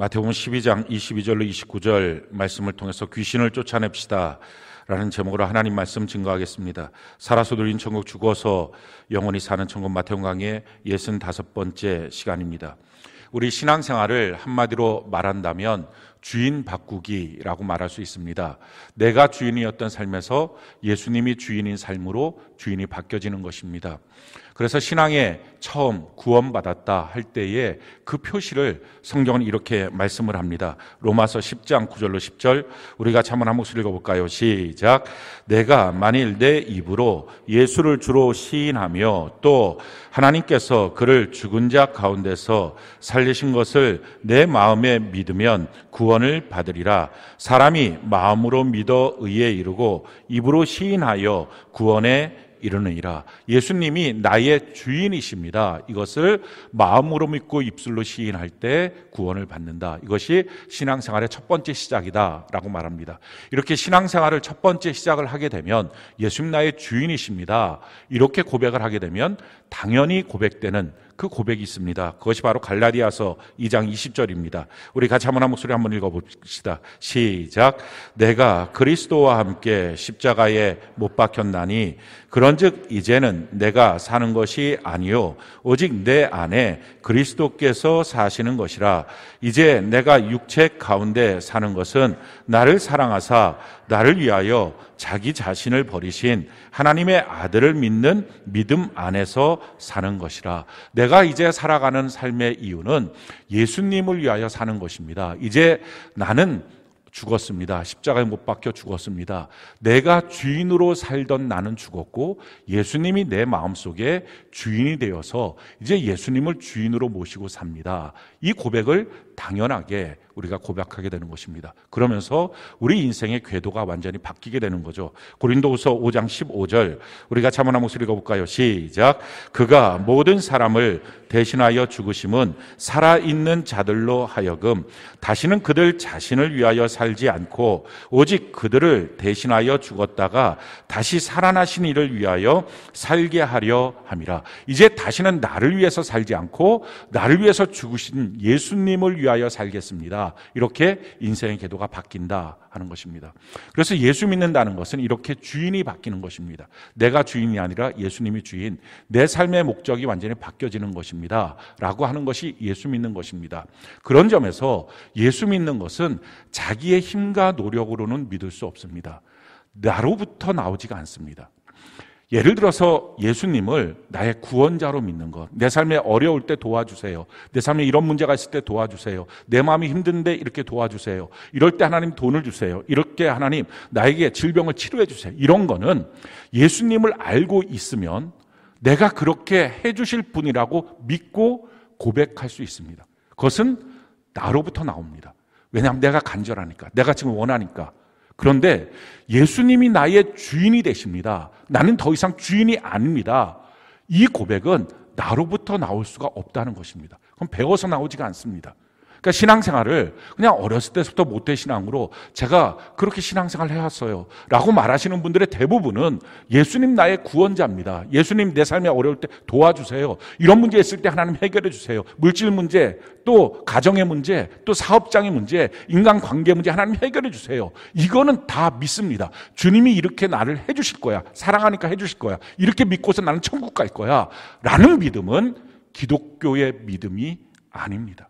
마태복음 12장 22절로 29절 말씀을 통해서 귀신을 쫓아냅시다 라는 제목으로 하나님 말씀 증거하겠습니다. 살아서 누린 천국, 죽어서 영원히 사는 천국, 마태복음 강의 65번째 시간입니다. 우리 신앙생활을 한마디로 말한다면 주인 바꾸기라고 말할 수 있습니다. 내가 주인이었던 삶에서 예수님이 주인인 삶으로 주인이 바뀌어지는 것입니다. 그래서 신앙에 처음 구원받았다 할 때에 그 표시를 성경은 이렇게 말씀을 합니다. 로마서 10장 9절로 10절 우리가 같이 한번 한 목소리 읽어볼까요? 시작. 내가 만일 내 입으로 예수를 주로 시인하며 또 하나님께서 그를 죽은 자 가운데서 살리신 것을 내 마음에 믿으면 구원을 받으리라. 사람이 마음으로 믿어 의에 이르고 입으로 시인하여 구원에 이르느니라. 예수님이 나의 주인이십니다. 이것을 마음으로 믿고 입술로 시인할 때 구원을 받는다. 이것이 신앙생활의 첫 번째 시작이다 라고 말합니다. 이렇게 신앙생활을 첫 번째 시작을 하게 되면 예수님 나의 주인이십니다. 이렇게 고백을 하게 되면 당연히 고백되는 그 고백이 있습니다. 그것이 바로 갈라디아서 2장 20절입니다. 우리 같이 한번 한 목소리 한번 읽어봅시다. 시작. 내가 그리스도와 함께 십자가에 못 박혔나니 그런즉 이제는 내가 사는 것이 아니요 오직 내 안에 그리스도께서 사시는 것이라. 이제 내가 육체 가운데 사는 것은 나를 사랑하사 나를 위하여 자기 자신을 버리신 하나님의 아들을 믿는 믿음 안에서 사는 것이라. 내가 이제 살아가는 삶의 이유는 예수님을 위하여 사는 것입니다. 이제 나는 죽었습니다. 십자가에 못 박혀 죽었습니다. 내가 주인으로 살던 나는 죽었고 예수님이 내 마음속에 주인이 되어서 이제 예수님을 주인으로 모시고 삽니다. 이 고백을 당연하게 우리가 고백하게 되는 것입니다. 그러면서 우리 인생의 궤도가 완전히 바뀌게 되는 거죠. 고린도후서 5장 15절 우리가 한번 한 목소리 읽어볼까요? 시작. 그가 모든 사람을 대신하여 죽으심은 살아있는 자들로 하여금 다시는 그들 자신을 위하여 살지 않고 오직 그들을 대신하여 죽었다가 다시 살아나신 이를 위하여 살게 하려 함이라. 이제 다시는 나를 위해서 살지 않고 나를 위해서 죽으신 예수님을 위하여 살겠습니다. 이렇게 인생의 궤도가 바뀐다 하는 것입니다. 그래서 예수 믿는다는 것은 이렇게 주인이 바뀌는 것입니다. 내가 주인이 아니라 예수님이 주인, 내 삶의 목적이 완전히 바뀌어지는 것입니다 라고 하는 것이 예수 믿는 것입니다. 그런 점에서 예수 믿는 것은 자기의 힘과 노력으로는 믿을 수 없습니다. 나로부터 나오지가 않습니다. 예를 들어서 예수님을 나의 구원자로 믿는 것, 내 삶에 어려울 때 도와주세요, 내 삶에 이런 문제가 있을 때 도와주세요, 내 마음이 힘든데 이렇게 도와주세요, 이럴 때 하나님 돈을 주세요, 이렇게 하나님 나에게 질병을 치료해 주세요, 이런 거는 예수님을 알고 있으면 내가 그렇게 해주실 분이라고 믿고 고백할 수 있습니다. 그것은 나로부터 나옵니다. 왜냐하면 내가 간절하니까, 내가 지금 원하니까. 그런데 예수님이 나의 주인이 되십니다. 나는 더 이상 주인이 아닙니다. 이 고백은 나로부터 나올 수가 없다는 것입니다. 그럼 배워서 나오지가 않습니다. 그러니까 신앙생활을 그냥 어렸을 때부터 모태신앙으로 제가 그렇게 신앙생활을 해왔어요 라고 말하시는 분들의 대부분은 예수님 나의 구원자입니다. 예수님 내 삶에 어려울 때 도와주세요. 이런 문제 있을 때 하나님 해결해 주세요. 물질 문제, 또 가정의 문제, 또 사업장의 문제, 인간관계 문제 하나님 해결해 주세요. 이거는 다 믿습니다. 주님이 이렇게 나를 해주실 거야. 사랑하니까 해주실 거야. 이렇게 믿고서 나는 천국 갈 거야 라는 믿음은 기독교의 믿음이 아닙니다.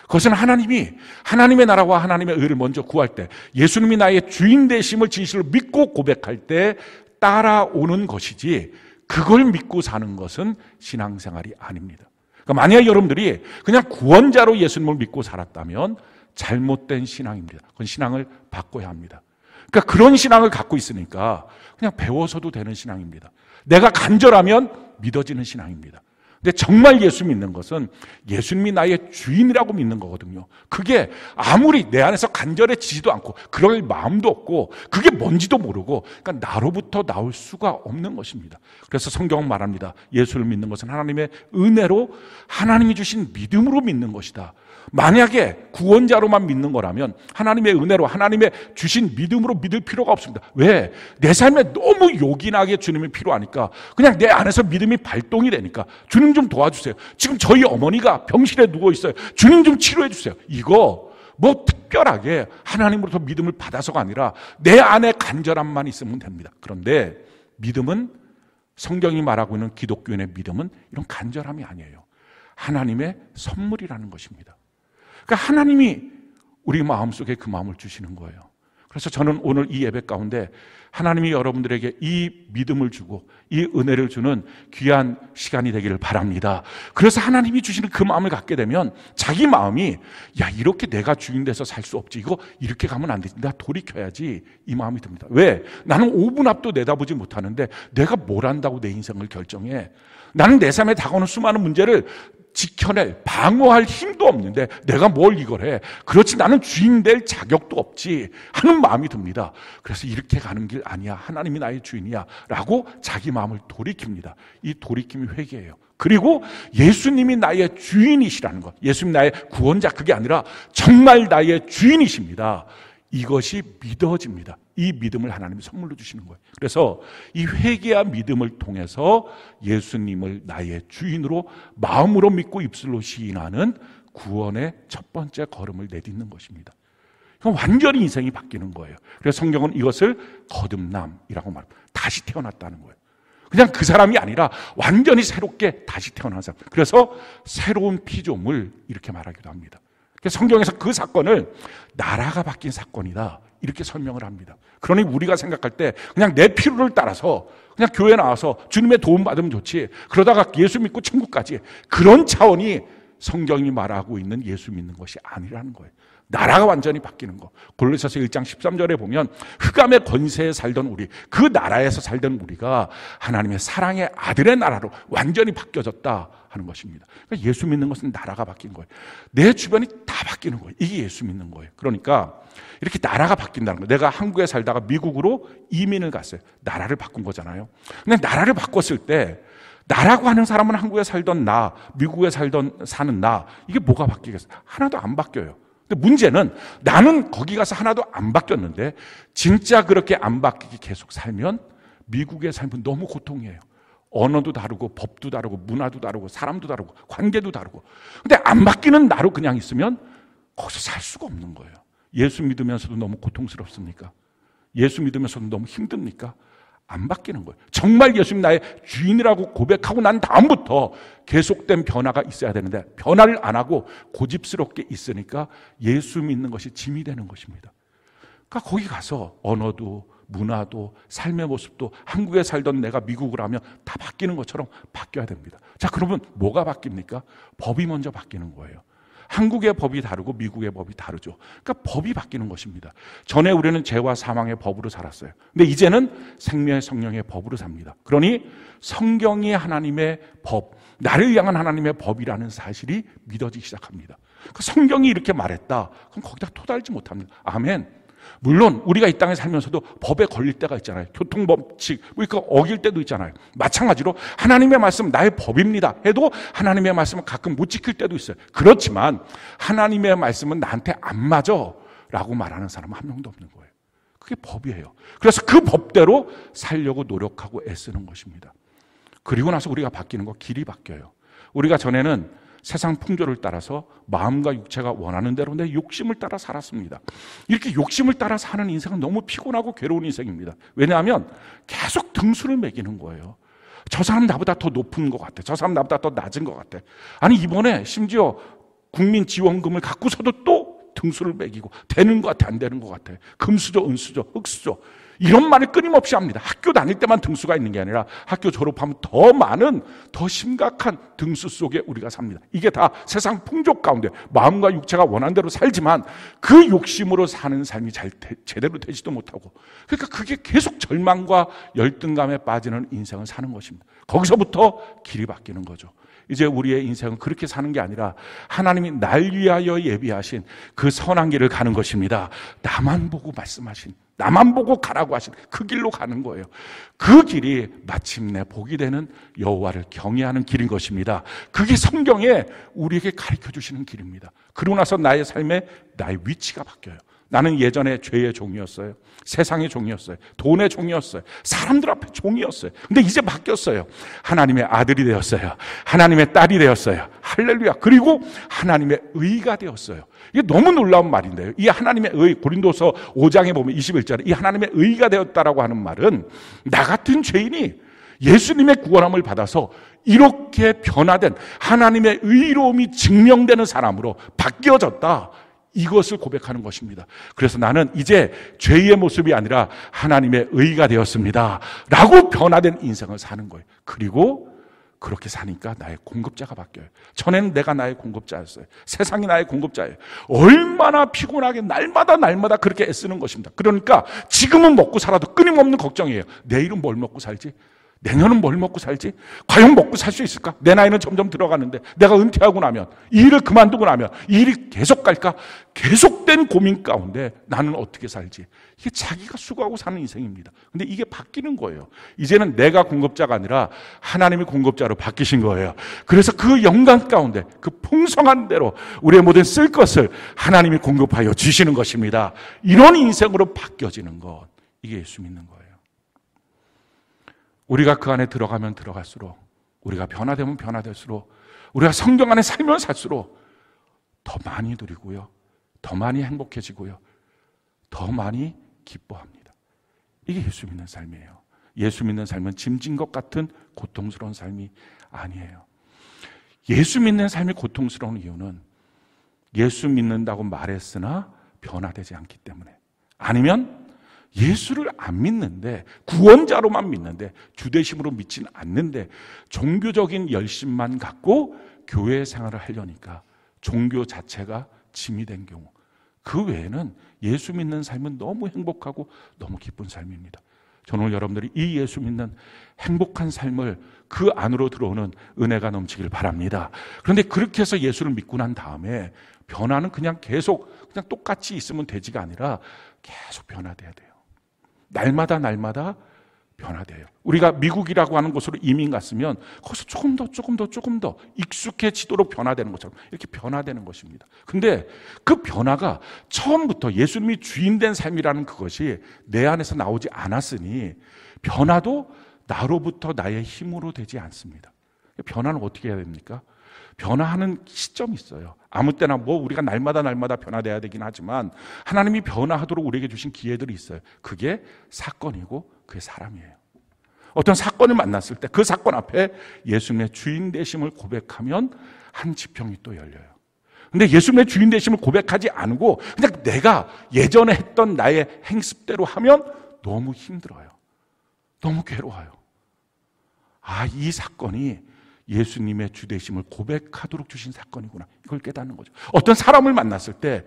그것은 하나님의 나라와 하나님의 의를 먼저 구할 때, 예수님이 나의 주인 되심을 진실로 믿고 고백할 때 따라오는 것이지, 그걸 믿고 사는 것은 신앙생활이 아닙니다. 그러니까 만약에 여러분들이 그냥 구원자로 예수님을 믿고 살았다면 잘못된 신앙입니다. 그건 신앙을 바꿔야 합니다. 그러니까 그런 신앙을 갖고 있으니까 그냥 배워서도 되는 신앙입니다. 내가 간절하면 믿어지는 신앙입니다. 근데 정말 예수 믿는 것은 예수님이 나의 주인이라고 믿는 거거든요. 그게 아무리 내 안에서 간절해지지도 않고 그럴 마음도 없고 그게 뭔지도 모르고, 그러니까 나로부터 나올 수가 없는 것입니다. 그래서 성경은 말합니다. 예수를 믿는 것은 하나님의 은혜로 하나님이 주신 믿음으로 믿는 것이다. 만약에 구원자로만 믿는 거라면 하나님의 은혜로 하나님의 주신 믿음으로 믿을 필요가 없습니다. 왜? 내 삶에 너무 요긴하게 주님이 필요하니까 그냥 내 안에서 믿음이 발동이 되니까 주님 좀 도와주세요. 지금 저희 어머니가 병실에 누워 있어요. 주님 좀 치료해 주세요. 이거 뭐 특별하게 하나님으로부터 믿음을 받아서가 아니라 내 안에 간절함만 있으면 됩니다. 그런데 믿음은 성경이 말하고 있는 기독교인의 믿음은 이런 간절함이 아니에요. 하나님의 선물이라는 것입니다. 그러니까 하나님이 우리 마음속에 그 마음을 주시는 거예요. 그래서 저는 오늘 이 예배 가운데 하나님이 여러분들에게 이 믿음을 주고 이 은혜를 주는 귀한 시간이 되기를 바랍니다. 그래서 하나님이 주시는 그 마음을 갖게 되면 자기 마음이 야 이렇게 내가 주인 돼서 살 수 없지, 이거 이렇게 가면 안 되지, 내가 돌이켜야지, 이 마음이 듭니다. 왜? 나는 5분 앞도 내다보지 못하는데 내가 뭘 한다고 내 인생을 결정해. 나는 내 삶에 다가오는 수많은 문제를 지켜낼, 방어할 힘도 없는데 내가 뭘 이걸 해. 그렇지, 나는 주인 될 자격도 없지 하는 마음이 듭니다. 그래서 이렇게 가는 길 아니야, 하나님이 나의 주인이야 라고 자기 마음을 돌이킵니다. 이 돌이킴이 회개예요. 그리고 예수님이 나의 주인이시라는 것, 예수님 나의 구원자, 그게 아니라 정말 나의 주인이십니다. 이것이 믿어집니다. 이 믿음을 하나님이 선물로 주시는 거예요. 그래서 이 회개와 믿음을 통해서 예수님을 나의 주인으로 마음으로 믿고 입술로 시인하는 구원의 첫 번째 걸음을 내딛는 것입니다. 그럼 완전히 인생이 바뀌는 거예요. 그래서 성경은 이것을 거듭남이라고 말합니다. 다시 태어났다는 거예요. 그냥 그 사람이 아니라 완전히 새롭게 다시 태어난 사람. 그래서 새로운 피조물 이렇게 말하기도 합니다. 성경에서 그 사건을 나라가 바뀐 사건이다 이렇게 설명을 합니다. 그러니 우리가 생각할 때 그냥 내 필요를 따라서 그냥 교회 나와서 주님의 도움 받으면 좋지, 그러다가 예수 믿고 천국까지, 그런 차원이 성경이 말하고 있는 예수 믿는 것이 아니라는 거예요. 나라가 완전히 바뀌는 거. 골로새서 1장 13절에 보면 흑암의 권세에 살던 우리, 그 나라에서 살던 우리가 하나님의 사랑의 아들의 나라로 완전히 바뀌어졌다 하는 것입니다. 그러니까 예수 믿는 것은 나라가 바뀐 거예요. 내 주변이 다 바뀌는 거예요. 이게 예수 믿는 거예요. 그러니까 이렇게 나라가 바뀐다는 거예요. 내가 한국에 살다가 미국으로 이민을 갔어요. 나라를 바꾼 거잖아요. 근데 나라를 바꿨을 때 나라고 하는 사람은 한국에 살던 나, 미국에 사는 나, 이게 뭐가 바뀌겠어요? 하나도 안 바뀌어요. 근데 문제는 나는 거기 가서 하나도 안 바뀌었는데 진짜 그렇게 안 바뀌게 계속 살면 미국의 삶은 너무 고통이에요. 언어도 다르고 법도 다르고 문화도 다르고 사람도 다르고 관계도 다르고. 근데 안 바뀌는 나로 그냥 있으면 거기서 살 수가 없는 거예요. 예수 믿으면서도 너무 고통스럽습니까? 예수 믿으면서도 너무 힘듭니까? 안 바뀌는 거예요. 정말 예수님 나의 주인이라고 고백하고 난 다음부터 계속된 변화가 있어야 되는데 변화를 안 하고 고집스럽게 있으니까 예수 믿는 것이 짐이 되는 것입니다. 그러니까 거기 가서 언어도 문화도 삶의 모습도 한국에 살던 내가 미국을 하면 다 바뀌는 것처럼 바뀌어야 됩니다. 자, 그러면 뭐가 바뀝니까? 법이 먼저 바뀌는 거예요. 한국의 법이 다르고 미국의 법이 다르죠. 그러니까 법이 바뀌는 것입니다. 전에 우리는 죄와 사망의 법으로 살았어요. 근데 이제는 생명의 성령의 법으로 삽니다. 그러니 성경이 하나님의 법, 나를 향한 하나님의 법이라는 사실이 믿어지기 시작합니다. 그 성경이 이렇게 말했다. 그럼 거기다 토달지 못합니다. 아멘. 물론 우리가 이 땅에 살면서도 법에 걸릴 때가 있잖아요. 교통법칙 그러니까 어길 때도 있잖아요. 마찬가지로 하나님의 말씀 나의 법입니다 해도 하나님의 말씀은 가끔 못 지킬 때도 있어요. 그렇지만 하나님의 말씀은 나한테 안 맞아 라고 말하는 사람은 한 명도 없는 거예요. 그게 법이에요. 그래서 그 법대로 살려고 노력하고 애쓰는 것입니다. 그리고 나서 우리가 바뀌는 거, 길이 바뀌어요. 우리가 전에는 세상 풍조를 따라서 마음과 육체가 원하는 대로 내 욕심을 따라 살았습니다. 이렇게 욕심을 따라 사는 인생은 너무 피곤하고 괴로운 인생입니다. 왜냐하면 계속 등수를 매기는 거예요. 저 사람 나보다 더 높은 것 같아. 저 사람 나보다 더 낮은 것 같아. 아니 이번에 심지어 국민지원금을 갖고서도 또 등수를 매기고 되는 것 같아, 안 되는 것 같아. 금수저, 은수저, 흙수저. 이런 말을 끊임없이 합니다. 학교 다닐 때만 등수가 있는 게 아니라 학교 졸업하면 더 많은, 더 심각한 등수 속에 우리가 삽니다. 이게 다 세상 풍조 가운데 마음과 육체가 원하는 대로 살지만 그 욕심으로 사는 삶이 제대로 되지도 못하고, 그러니까 그게 계속 절망과 열등감에 빠지는 인생을 사는 것입니다. 거기서부터 길이 바뀌는 거죠. 이제 우리의 인생은 그렇게 사는 게 아니라 하나님이 날 위하여 예비하신 그 선한 길을 가는 것입니다. 나만 보고 말씀하신, 나만 보고 가라고 하신 그 길로 가는 거예요. 그 길이 마침내 복이 되는 여호와를 경외하는 길인 것입니다. 그게 성경에 우리에게 가르쳐 주시는 길입니다. 그러고 나서 나의 삶에 나의 위치가 바뀌어요. 나는 예전에 죄의 종이었어요. 세상의 종이었어요. 돈의 종이었어요. 사람들 앞에 종이었어요. 근데 이제 바뀌었어요. 하나님의 아들이 되었어요. 하나님의 딸이 되었어요. 할렐루야. 그리고 하나님의 의가 되었어요. 이게 너무 놀라운 말인데요. 이 하나님의 의, 고린도서 5장에 보면 21절에 이 하나님의 의가 되었다라고 하는 말은 나 같은 죄인이 예수님의 구원함을 받아서 이렇게 변화된 하나님의 의로움이 증명되는 사람으로 바뀌어졌다. 이것을 고백하는 것입니다. 그래서 나는 이제 죄의 모습이 아니라 하나님의 의가 되었습니다. 라고 변화된 인생을 사는 거예요. 그리고 그렇게 사니까 나의 공급자가 바뀌어요. 전에는 내가 나의 공급자였어요. 세상이 나의 공급자예요. 얼마나 피곤하게 날마다 그렇게 애쓰는 것입니다. 그러니까 지금은 먹고 살아도 끊임없는 걱정이에요. 내일은 뭘 먹고 살지? 내년은 뭘 먹고 살지? 과연 먹고 살 수 있을까? 내 나이는 점점 들어가는데 내가 은퇴하고 나면, 이 일을 그만두고 나면 이 일이 계속 갈까? 계속된 고민 가운데 나는 어떻게 살지? 이게 자기가 수고하고 사는 인생입니다. 근데 이게 바뀌는 거예요. 이제는 내가 공급자가 아니라 하나님이 공급자로 바뀌신 거예요. 그래서 그 영광 가운데 그 풍성한 대로 우리의 모든 쓸 것을 하나님이 공급하여 주시는 것입니다. 이런 인생으로 바뀌어지는 것, 이게 예수 믿는 거예요. 우리가 그 안에 들어가면 들어갈수록, 우리가 변화되면 변화될수록, 우리가 성경 안에 살면 살수록 더 많이 누리고요, 더 많이 행복해지고요, 더 많이 기뻐합니다. 이게 예수 믿는 삶이에요. 예수 믿는 삶은 짐진 것 같은 고통스러운 삶이 아니에요. 예수 믿는 삶이 고통스러운 이유는 예수 믿는다고 말했으나 변화되지 않기 때문에, 아니면 예수를 안 믿는데, 구원자로만 믿는데 주되심으로 믿지는 않는데 종교적인 열심만 갖고 교회 생활을 하려니까 종교 자체가 짐이 된 경우, 그 외에는 예수 믿는 삶은 너무 행복하고 너무 기쁜 삶입니다. 저는 오늘 여러분들이 이 예수 믿는 행복한 삶을 그 안으로 들어오는 은혜가 넘치길 바랍니다. 그런데 그렇게 해서 예수를 믿고 난 다음에 변화는 그냥 계속 그냥 똑같이 있으면 되지가 아니라 계속 변화돼야 돼요. 날마다 변화돼요. 우리가 미국이라고 하는 곳으로 이민 갔으면 거기서 조금 더 익숙해지도록 변화되는 것처럼 이렇게 변화되는 것입니다. 근데 그 변화가 처음부터 예수님이 주인된 삶이라는 그것이 내 안에서 나오지 않았으니 변화도 나로부터 나의 힘으로 되지 않습니다. 변화는 어떻게 해야 됩니까? 변화하는 시점이 있어요. 아무 때나 우리가 날마다 변화돼야 되긴 하지만 하나님이 변화하도록 우리에게 주신 기회들이 있어요. 그게 사건이고 그게 사람이에요. 어떤 사건을 만났을 때 그 사건 앞에 예수님의 주인 되심을 고백하면 한 지평이 또 열려요. 근데 예수님의 주인 되심을 고백하지 않고 그냥 내가 예전에 했던 나의 행습대로 하면 너무 힘들어요. 너무 괴로워요. 이 사건이 예수님의 주되심을 고백하도록 주신 사건이구나, 이걸 깨닫는 거죠. 어떤 사람을 만났을 때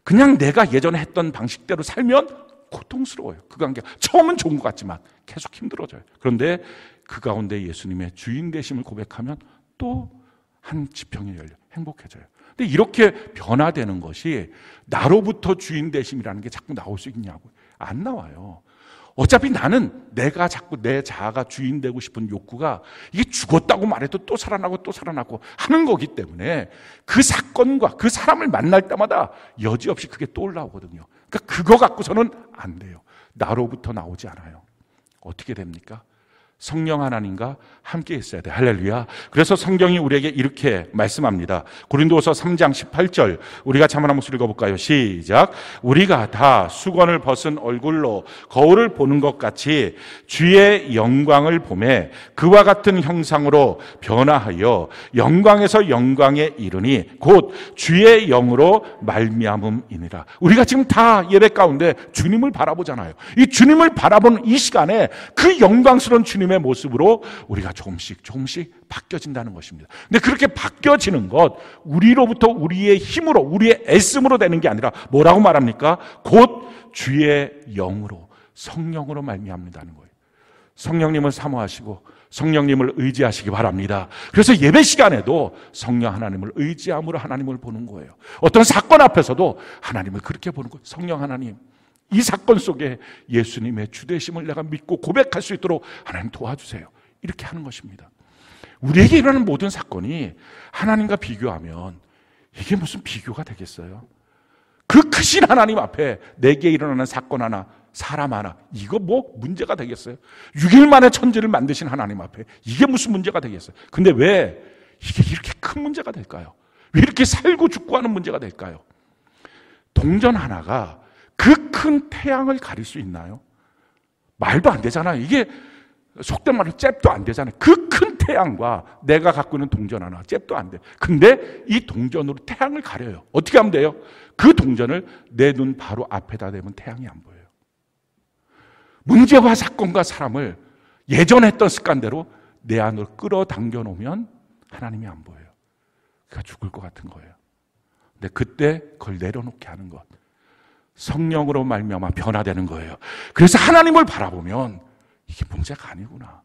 그냥 내가 예전에 했던 방식대로 살면 고통스러워요. 그 관계가 처음은 좋은 것 같지만 계속 힘들어져요. 그런데 그 가운데 예수님의 주인 되심을 고백하면 또 한 지평이 열려 행복해져요. 근데 이렇게 변화되는 것이 나로부터 주인 되심이라는 게 자꾸 나올 수 있냐고요. 안 나와요. 어차피 나는 내가 자꾸 내 자아가 주인 되고 싶은 욕구가 이게 죽었다고 말해도 또 살아나고 하는 거기 때문에 그 사건과 그 사람을 만날 때마다 여지없이 그게 또 올라오거든요. 그러니까 그거 갖고서는 안 돼요. 나로부터 나오지 않아요. 어떻게 됩니까? 성령 하나님과 함께 있어야 돼. 할렐루야. 그래서 성경이 우리에게 이렇게 말씀합니다. 고린도서 3장 18절 우리가 자만 한 목소리 읽어볼까요? 시작. 우리가 다 수건을 벗은 얼굴로 거울을 보는 것 같이 주의 영광을 보매 그와 같은 형상으로 변화하여 영광에서 영광에 이르니 곧 주의 영으로 말미암음이니라. 우리가 지금 다 예배 가운데 주님을 바라보잖아요. 이 주님을 바라보는 이 시간에 그 영광스러운 주님의 모습으로 우리가 조금씩 바뀌어진다는 것입니다. 근데 그렇게 바뀌어지는 것, 우리로부터 우리의 힘으로, 우리의 애씀으로 되는 게 아니라 뭐라고 말합니까? 곧 주의 영으로, 성령으로 말미암는다는 거예요. 성령님을 사모하시고 성령님을 의지하시기 바랍니다. 그래서 예배 시간에도 성령 하나님을 의지함으로 하나님을 보는 거예요. 어떤 사건 앞에서도 하나님을 그렇게 보는 거예요. 성령 하나님, 이 사건 속에 예수님의 주되심을 내가 믿고 고백할 수 있도록 하나님 도와주세요. 이렇게 하는 것입니다. 우리에게 일어나는 모든 사건이 하나님과 비교하면 이게 무슨 비교가 되겠어요? 그 크신 하나님 앞에 내게 일어나는 사건 하나, 사람 하나, 이거 뭐 문제가 되겠어요? 6일 만에 천지를 만드신 하나님 앞에 이게 무슨 문제가 되겠어요? 근데 왜 이게 이렇게 큰 문제가 될까요? 왜 이렇게 살고 죽고 하는 문제가 될까요? 동전 하나가 그 큰 태양을 가릴 수 있나요? 말도 안 되잖아요. 이게 속된 말로 잽도 안 되잖아요. 그 큰 태양과 내가 갖고 있는 동전 하나, 잽도 안 돼. 근데 이 동전으로 태양을 가려요. 어떻게 하면 돼요? 그 동전을 내 눈 바로 앞에다 대면 태양이 안 보여요. 문제와 사건과 사람을 예전에 했던 습관대로 내 안으로 끌어당겨 놓으면 하나님이 안 보여요. 그가 죽을 것 같은 거예요. 근데 그때 그걸 내려놓게 하는 것, 성령으로 말미암아 변화되는 거예요. 그래서 하나님을 바라보면 이게 문제가 아니구나,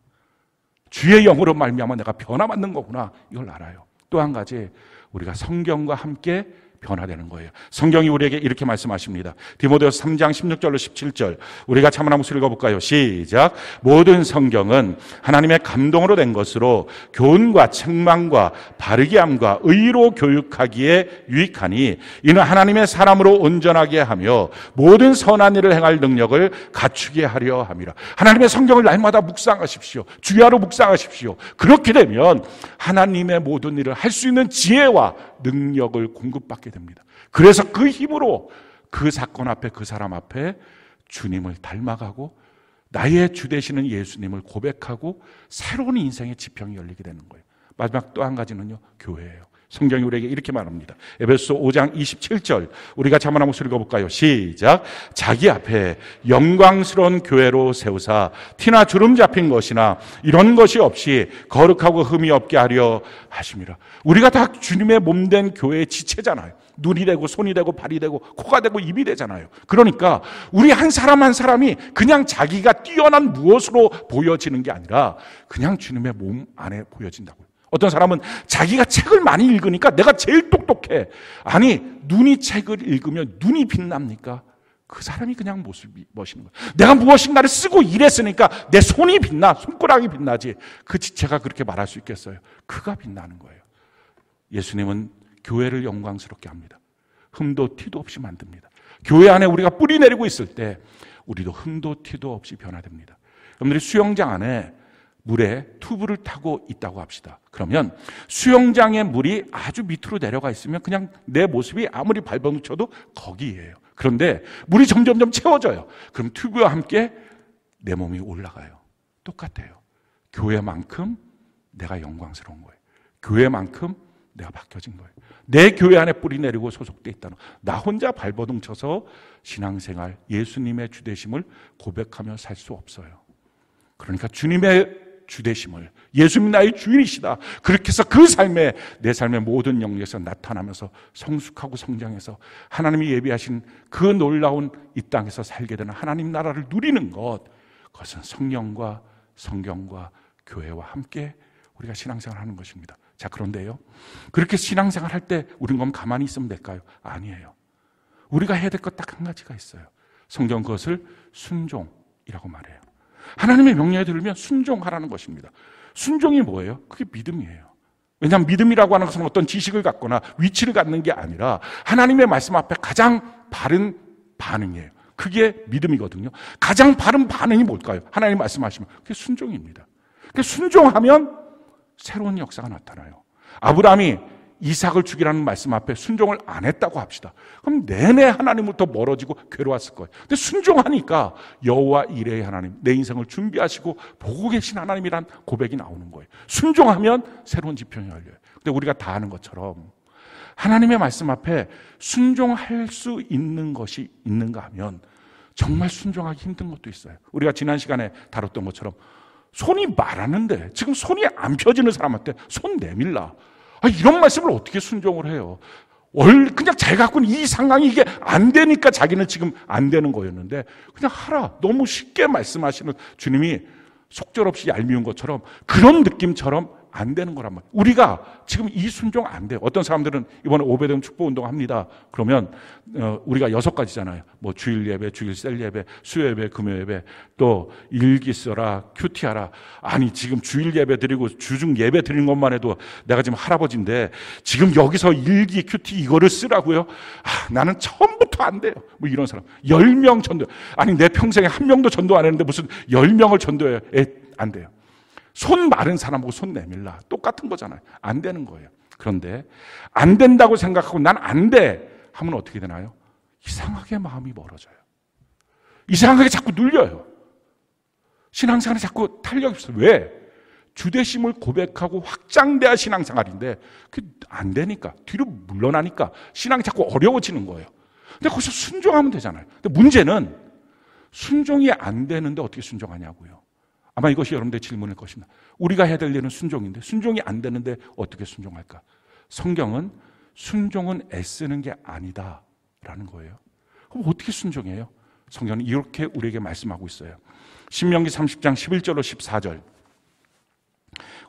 주의 영으로 말미암아 내가 변화받는 거구나, 이걸 알아요. 또 한 가지, 우리가 성경과 함께 변화되는 거예요. 성경이 우리에게 이렇게 말씀하십니다. 디모데후서 3장 16절로 17절 우리 같이 한번 읽어볼까요? 시작. 모든 성경은 하나님의 감동으로 된 것으로 교훈과 책망과 바르게 함과 의로 교육하기에 유익하니 이는 하나님의 사람으로 온전하게 하며 모든 선한 일을 행할 능력을 갖추게 하려 함이라. 하나님의 성경을 날마다 묵상하십시오. 주야로 묵상하십시오. 그렇게 되면 하나님의 모든 일을 할 수 있는 지혜와 능력을 공급받게 됩니다. 그래서 그 힘으로 그 사건 앞에, 그 사람 앞에 주님을 닮아가고 나의 주 되시는 예수님을 고백하고 새로운 인생의 지평이 열리게 되는 거예요. 마지막 또 한 가지는요, 교회예요. 성경이 우리에게 이렇게 말합니다. 에베소서 5장 27절 우리 같이 한번 읽어볼까요? 시작. 자기 앞에 영광스러운 교회로 세우사 티나 주름 잡힌 것이나 이런 것이 없이 거룩하고 흠이 없게 하려 하심이라. 우리가 다 주님의 몸된 교회의 지체잖아요. 눈이 되고 손이 되고 발이 되고 코가 되고 입이 되잖아요. 그러니까 우리 한 사람 한 사람이 그냥 자기가 뛰어난 무엇으로 보여지는 게 아니라 그냥 주님의 몸 안에 보여진다고요. 어떤 사람은 자기가 책을 많이 읽으니까 내가 제일 똑똑해. 아니, 눈이 책을 읽으면 눈이 빛납니까? 그 사람이 그냥 모습이 멋있는 거예요. 내가 무엇인가를 쓰고 일했으니까 내 손이 빛나, 손가락이 빛나지. 그 지체가 그렇게 말할 수 있겠어요? 그가 빛나는 거예요. 예수님은 교회를 영광스럽게 합니다. 흠도 티도 없이 만듭니다. 교회 안에 우리가 뿌리 내리고 있을 때 우리도 흠도 티도 없이 변화됩니다. 여러분들이 수영장 안에 물에 튜브를 타고 있다고 합시다. 그러면 수영장의 물이 아주 밑으로 내려가 있으면 그냥 내 모습이 아무리 밟아놓쳐도 거기에요. 그런데 물이 점점점 채워져요. 그럼 튜브와 함께 내 몸이 올라가요. 똑같아요. 교회만큼 내가 영광스러운 거예요. 교회만큼 내가 바뀌어진 거예요. 내 교회 안에 뿌리 내리고 소속돼 있다는, 나 혼자 발버둥 쳐서 신앙생활, 예수님의 주되심을 고백하며 살 수 없어요. 그러니까 주님의 주되심을, 예수님이 나의 주인이시다, 그렇게 해서 그 삶에, 내 삶의 모든 영역에서 나타나면서 성숙하고 성장해서 하나님이 예비하신 그 놀라운 이 땅에서 살게 되는 하나님 나라를 누리는 것, 그것은 성령과 성경과 교회와 함께 우리가 신앙생활을 하는 것입니다. 자, 그런데요, 그렇게 신앙생활 할 때 우리는 그럼 가만히 있으면 될까요? 아니에요. 우리가 해야 될 것 딱 한 가지가 있어요. 성경 그것을 순종이라고 말해요. 하나님의 명령에 들으면 순종하라는 것입니다. 순종이 뭐예요? 그게 믿음이에요. 왜냐하면 믿음이라고 하는 것은 어떤 지식을 갖거나 위치를 갖는 게 아니라 하나님의 말씀 앞에 가장 바른 반응이에요. 그게 믿음이거든요. 가장 바른 반응이 뭘까요? 하나님 말씀하시면 그게 순종입니다. 순종하면 새로운 역사가 나타나요. 아브라함이 이삭을 죽이라는 말씀 앞에 순종을 안 했다고 합시다. 그럼 내내 하나님부터 멀어지고 괴로웠을 거예요. 근데 순종하니까 여호와 이레의 하나님, 내 인생을 준비하시고 보고 계신 하나님이란 고백이 나오는 거예요. 순종하면 새로운 지평이 열려요. 근데 우리가 다 아는 것처럼 하나님의 말씀 앞에 순종할 수 있는 것이 있는가 하면 정말 순종하기 힘든 것도 있어요. 우리가 지난 시간에 다뤘던 것처럼 손이 말하는데 지금 손이 안 펴지는 사람한테 손 내밀라, 이런 말씀을 어떻게 순종을 해요? 그냥 자기가 갖고 있는 이 상황이 이게 안 되니까 자기는 지금 안 되는 거였는데 그냥 하라, 너무 쉽게 말씀하시는 주님이 속절없이 얄미운 것처럼 그런 느낌처럼 안 되는 거란 말이에요. 우리가 지금 이 순종 안 돼요. 어떤 사람들은 이번에 오베돔 축복운동 합니다. 그러면 우리가 6가지잖아요. 뭐 주일 예배, 주일 셀 예배, 수요 예배, 금요 예배, 또 일기 써라, 큐티하라. 아니 지금 주일 예배 드리고 주중 예배 드리는 것만 해도 내가 지금 할아버지인데 지금 여기서 일기, 큐티 이거를 쓰라고요? 나는 처음부터 안 돼요. 뭐 이런 사람 10명 전도. 아니 내 평생에 한 명도 전도 안 했는데 무슨 10명을 전도해요? 안 돼요. 손 마른 사람하고 손 내밀라. 똑같은 거잖아요. 안 되는 거예요. 그런데 안 된다고 생각하고 난 안 돼 하면 어떻게 되나요? 이상하게 마음이 멀어져요. 이상하게 자꾸 눌려요. 신앙생활에 자꾸 탄력이 없어요. 왜? 주되심을 고백하고 확장돼야 신앙생활인데 그게 안 되니까 뒤로 물러나니까 신앙이 자꾸 어려워지는 거예요. 근데 거기서 순종하면 되잖아요. 근데 문제는 순종이 안 되는데 어떻게 순종하냐고요. 아마 이것이 여러분들의 질문일 것입니다. 우리가 해야 될 일은 순종인데 순종이 안 되는데 어떻게 순종할까? 성경은 순종은 애쓰는 게 아니다라는 거예요. 그럼 어떻게 순종해요? 성경은 이렇게 우리에게 말씀하고 있어요. 신명기 30장 11절로 14절.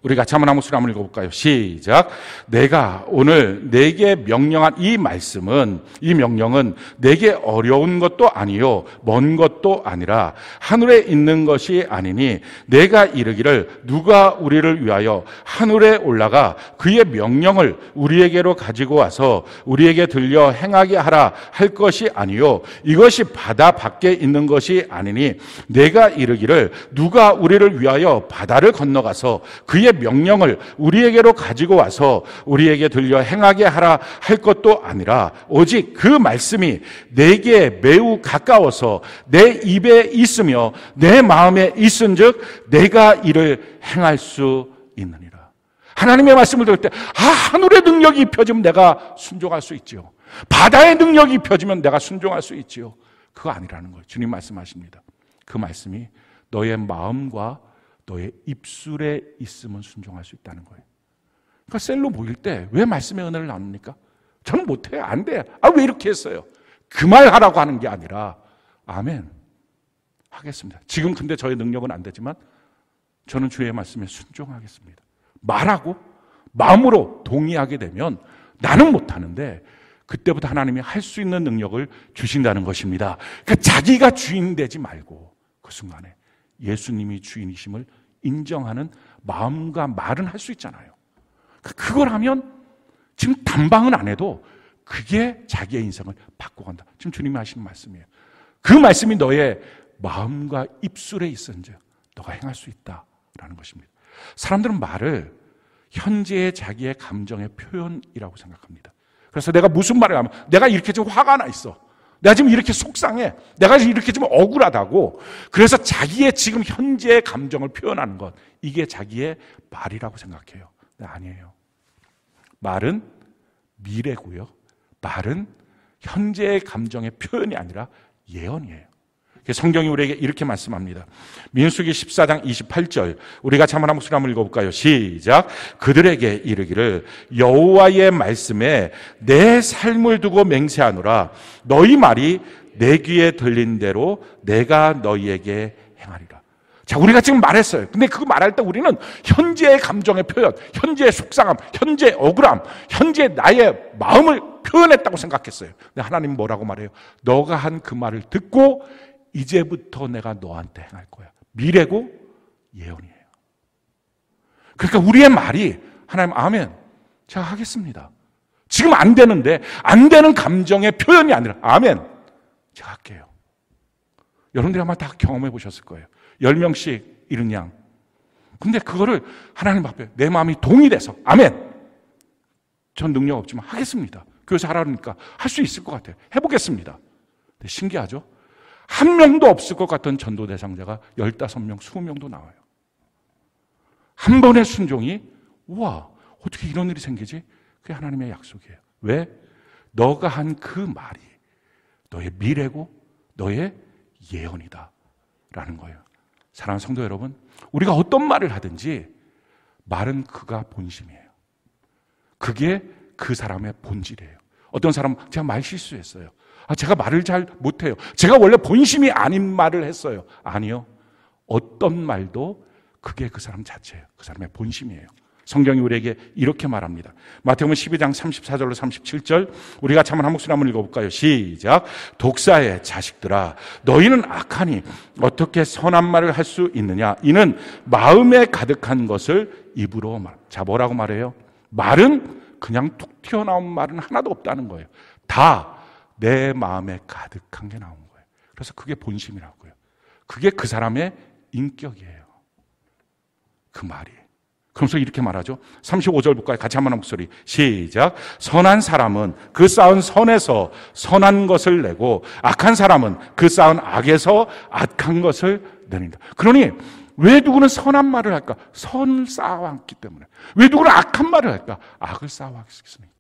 우리 같이 한번 한 목소리 한번 읽어볼까요? 시작. 내가 오늘 내게 명령한 이 명령은 내게 어려운 것도 아니요 먼 것도 아니라 하늘에 있는 것이 아니니 내가 이르기를 누가 우리를 위하여 하늘에 올라가 그의 명령을 우리에게로 가지고 와서 우리에게 들려 행하게 하라 할 것이 아니요 이것이 바다 밖에 있는 것이 아니니 내가 이르기를 누가 우리를 위하여 바다를 건너가서 그의 명령을 우리에게로 가지고 와서 우리에게 들려 행하게 하라 할 것도 아니라 오직 그 말씀이 내게 매우 가까워서 내 입에 있으며 내 마음에 있은즉 내가 이를 행할 수 있느니라. 하나님의 말씀을 들을 때 하늘의 능력이 입혀지면 내가 순종할 수 있지요. 바다의 능력이 입혀지면 내가 순종할 수 있지요. 그거 아니라는 거예요. 주님 말씀하십니다. 그 말씀이 너의 마음과 너의 입술에 있으면 순종할 수 있다는 거예요. 그러니까 셀로 모일 때 왜 말씀의 은혜를 나눕니까? 저는 못해요. 안 돼. 왜 이렇게 했어요? 그 말 하라고 하는 게 아니라 아멘 하겠습니다. 지금 근데 저의 능력은 안 되지만 저는 주의 말씀에 순종하겠습니다. 말하고 마음으로 동의하게 되면 나는 못하는데 그때부터 하나님이 할 수 있는 능력을 주신다는 것입니다. 그러니까 자기가 주인 되지 말고 그 순간에 예수님이 주인이심을 인정하는 마음과 말은 할 수 있잖아요. 그걸 하면 지금 단방은 안 해도 그게 자기의 인생을 바꿔간다. 지금 주님이 하시는 말씀이에요. 그 말씀이 너의 마음과 입술에 있은즉 너가 행할 수 있다라는 것입니다. 사람들은 말을 현재의 자기의 감정의 표현이라고 생각합니다. 그래서 내가 무슨 말을 하면 내가 이렇게 좀 화가 나 있어. 내가 지금 이렇게 속상해. 내가 이렇게 좀 억울하다고. 그래서 자기의 지금 현재의 감정을 표현하는 것. 이게 자기의 말이라고 생각해요. 근데 아니에요. 말은 미래고요. 말은 현재의 감정의 표현이 아니라 예언이에요. 성경이 우리에게 이렇게 말씀합니다. 민수기 14장 28절 우리가 한번 한 목소리 한번 읽어볼까요? 시작. 그들에게 이르기를 여호와의 말씀에 내 삶을 두고 맹세하노라. 너희 말이 내 귀에 들린 대로 내가 너희에게 행하리라. 자, 우리가 지금 말했어요. 근데 그거 말할 때 우리는 현재의 감정의 표현, 현재의 속상함, 현재의 억울함, 현재 나의 마음을 표현했다고 생각했어요. 근데 하나님 뭐라고 말해요? 너가 한 그 말을 듣고 이제부터 내가 너한테 행할 거야. 미래고 예언이에요. 그러니까 우리의 말이 하나님 아멘 제가 하겠습니다. 지금 안 되는데 안 되는 감정의 표현이 아니라 아멘 제가 할게요. 여러분들이 아마 다 경험해 보셨을 거예요. 10명씩 잃은 양. 근데 그거를 하나님 앞에 내 마음이 동의돼서 아멘 전 능력 없지만 하겠습니다. 교회에서 하라니까 할 수 있을 것 같아요. 해보겠습니다. 근데 신기하죠? 한 명도 없을 것 같은 전도 대상자가 15명, 20명도 나와요. 한 번의 순종이 우와 어떻게 이런 일이 생기지? 그게 하나님의 약속이에요. 왜? 너가 한 그 말이 너의 미래고 너의 예언이다 라는 거예요. 사랑하는 성도 여러분, 우리가 어떤 말을 하든지 말은 그가 본심이에요. 그게 그 사람의 본질이에요. 어떤 사람은 제가 말 실수했어요. 제가 말을 잘 못해요. 제가 원래 본심이 아닌 말을 했어요. 아니요. 어떤 말도 그게 그 사람 자체예요. 그 사람의 본심이에요. 성경이 우리에게 이렇게 말합니다. 마태복음 12장 34절로 37절 우리가 한번 한 목소리 한번 읽어볼까요? 시작. 독사의 자식들아 너희는 악하니 어떻게 선한 말을 할 수 있느냐? 이는 마음에 가득한 것을 입으로 말. 자, 뭐라고 말해요? 말은 그냥 툭 튀어나온 말은 하나도 없다는 거예요. 다 내 마음에 가득한 게 나온 거예요. 그래서 그게 본심이라고요. 그게 그 사람의 인격이에요. 그 말이. 그러면서 이렇게 말하죠. 35절 볼까요? 같이 한번 한 목소리. 시작. 선한 사람은 그 쌓은 선에서 선한 것을 내고 악한 사람은 그 쌓은 악에서 악한 것을 내는다. 그러니 왜 누구는 선한 말을 할까? 선을 쌓아왔기 때문에. 왜 누구는 악한 말을 할까? 악을 쌓아왔겠습니까?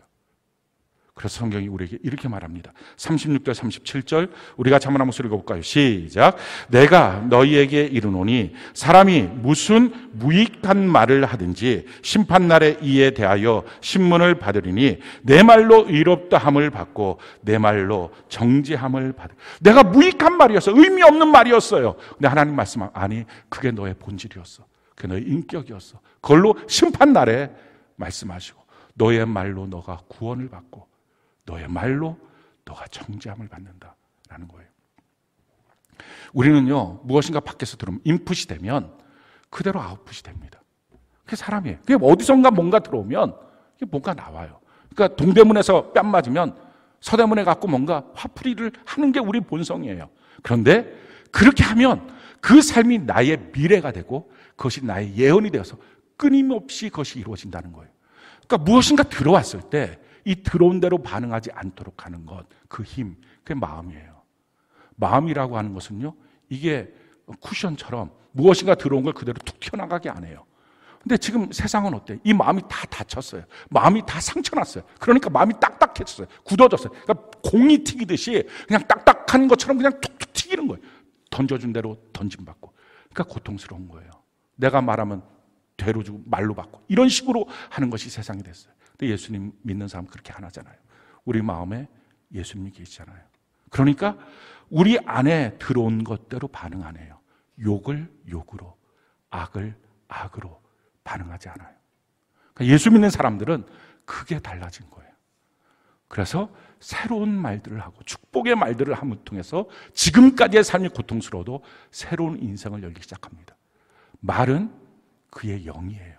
그래서 성경이 우리에게 이렇게 말합니다. 36절 37절 우리가 한번 한 목소리 읽어볼까요? 시작. 내가 너희에게 이르노니 사람이 무슨 무익한 말을 하든지 심판날에 이에 대하여 신문을 받으리니 내 말로 의롭다 함을 받고 내 말로 정죄함을 받으. 내가 무익한 말이었어. 의미 없는 말이었어요. 근데 하나님 말씀하면 아니 그게 너의 본질이었어. 그게 너의 인격이었어. 그걸로 심판날에 말씀하시고 너의 말로 너가 구원을 받고 너의 말로 너가 정죄함을 받는다라는 거예요. 우리는요 무엇인가 밖에서 들으면 인풋이 되면 그대로 아웃풋이 됩니다. 그게 사람이에요. 그게 어디선가 뭔가 들어오면 이게 뭔가 나와요. 그러니까 동대문에서 뺨 맞으면 서대문에 갖고 뭔가 화풀이를 하는 게 우리 본성이에요. 그런데 그렇게 하면 그 삶이 나의 미래가 되고 그것이 나의 예언이 되어서 끊임없이 그것이 이루어진다는 거예요. 그러니까 무엇인가 들어왔을 때 이 들어온 대로 반응하지 않도록 하는 것, 그 힘, 그게 마음이에요. 마음이라고 하는 것은요, 이게 쿠션처럼 무엇인가 들어온 걸 그대로 툭 튀어나가게 안 해요. 근데 지금 세상은 어때요? 이 마음이 다 다쳤어요. 마음이 다 상처났어요. 그러니까 마음이 딱딱해졌어요. 굳어졌어요. 그러니까 공이 튀기듯이 그냥 딱딱한 것처럼 그냥 툭툭 튀기는 거예요. 던져준 대로 던짐받고. 그러니까 고통스러운 거예요. 내가 말하면 되로 주고 말로 받고. 이런 식으로 하는 것이 세상이 됐어요. 근데 예수님 믿는 사람은 그렇게 안 하잖아요. 우리 마음에 예수님이 계시잖아요. 그러니까 우리 안에 들어온 것대로 반응 안 해요. 욕을 욕으로, 악을 악으로 반응하지 않아요. 그러니까 예수 믿는 사람들은 그게 달라진 거예요. 그래서 새로운 말들을 하고 축복의 말들을 함을 통해서 지금까지의 삶이 고통스러워도 새로운 인생을 열기 시작합니다. 말은 그의 영이에요.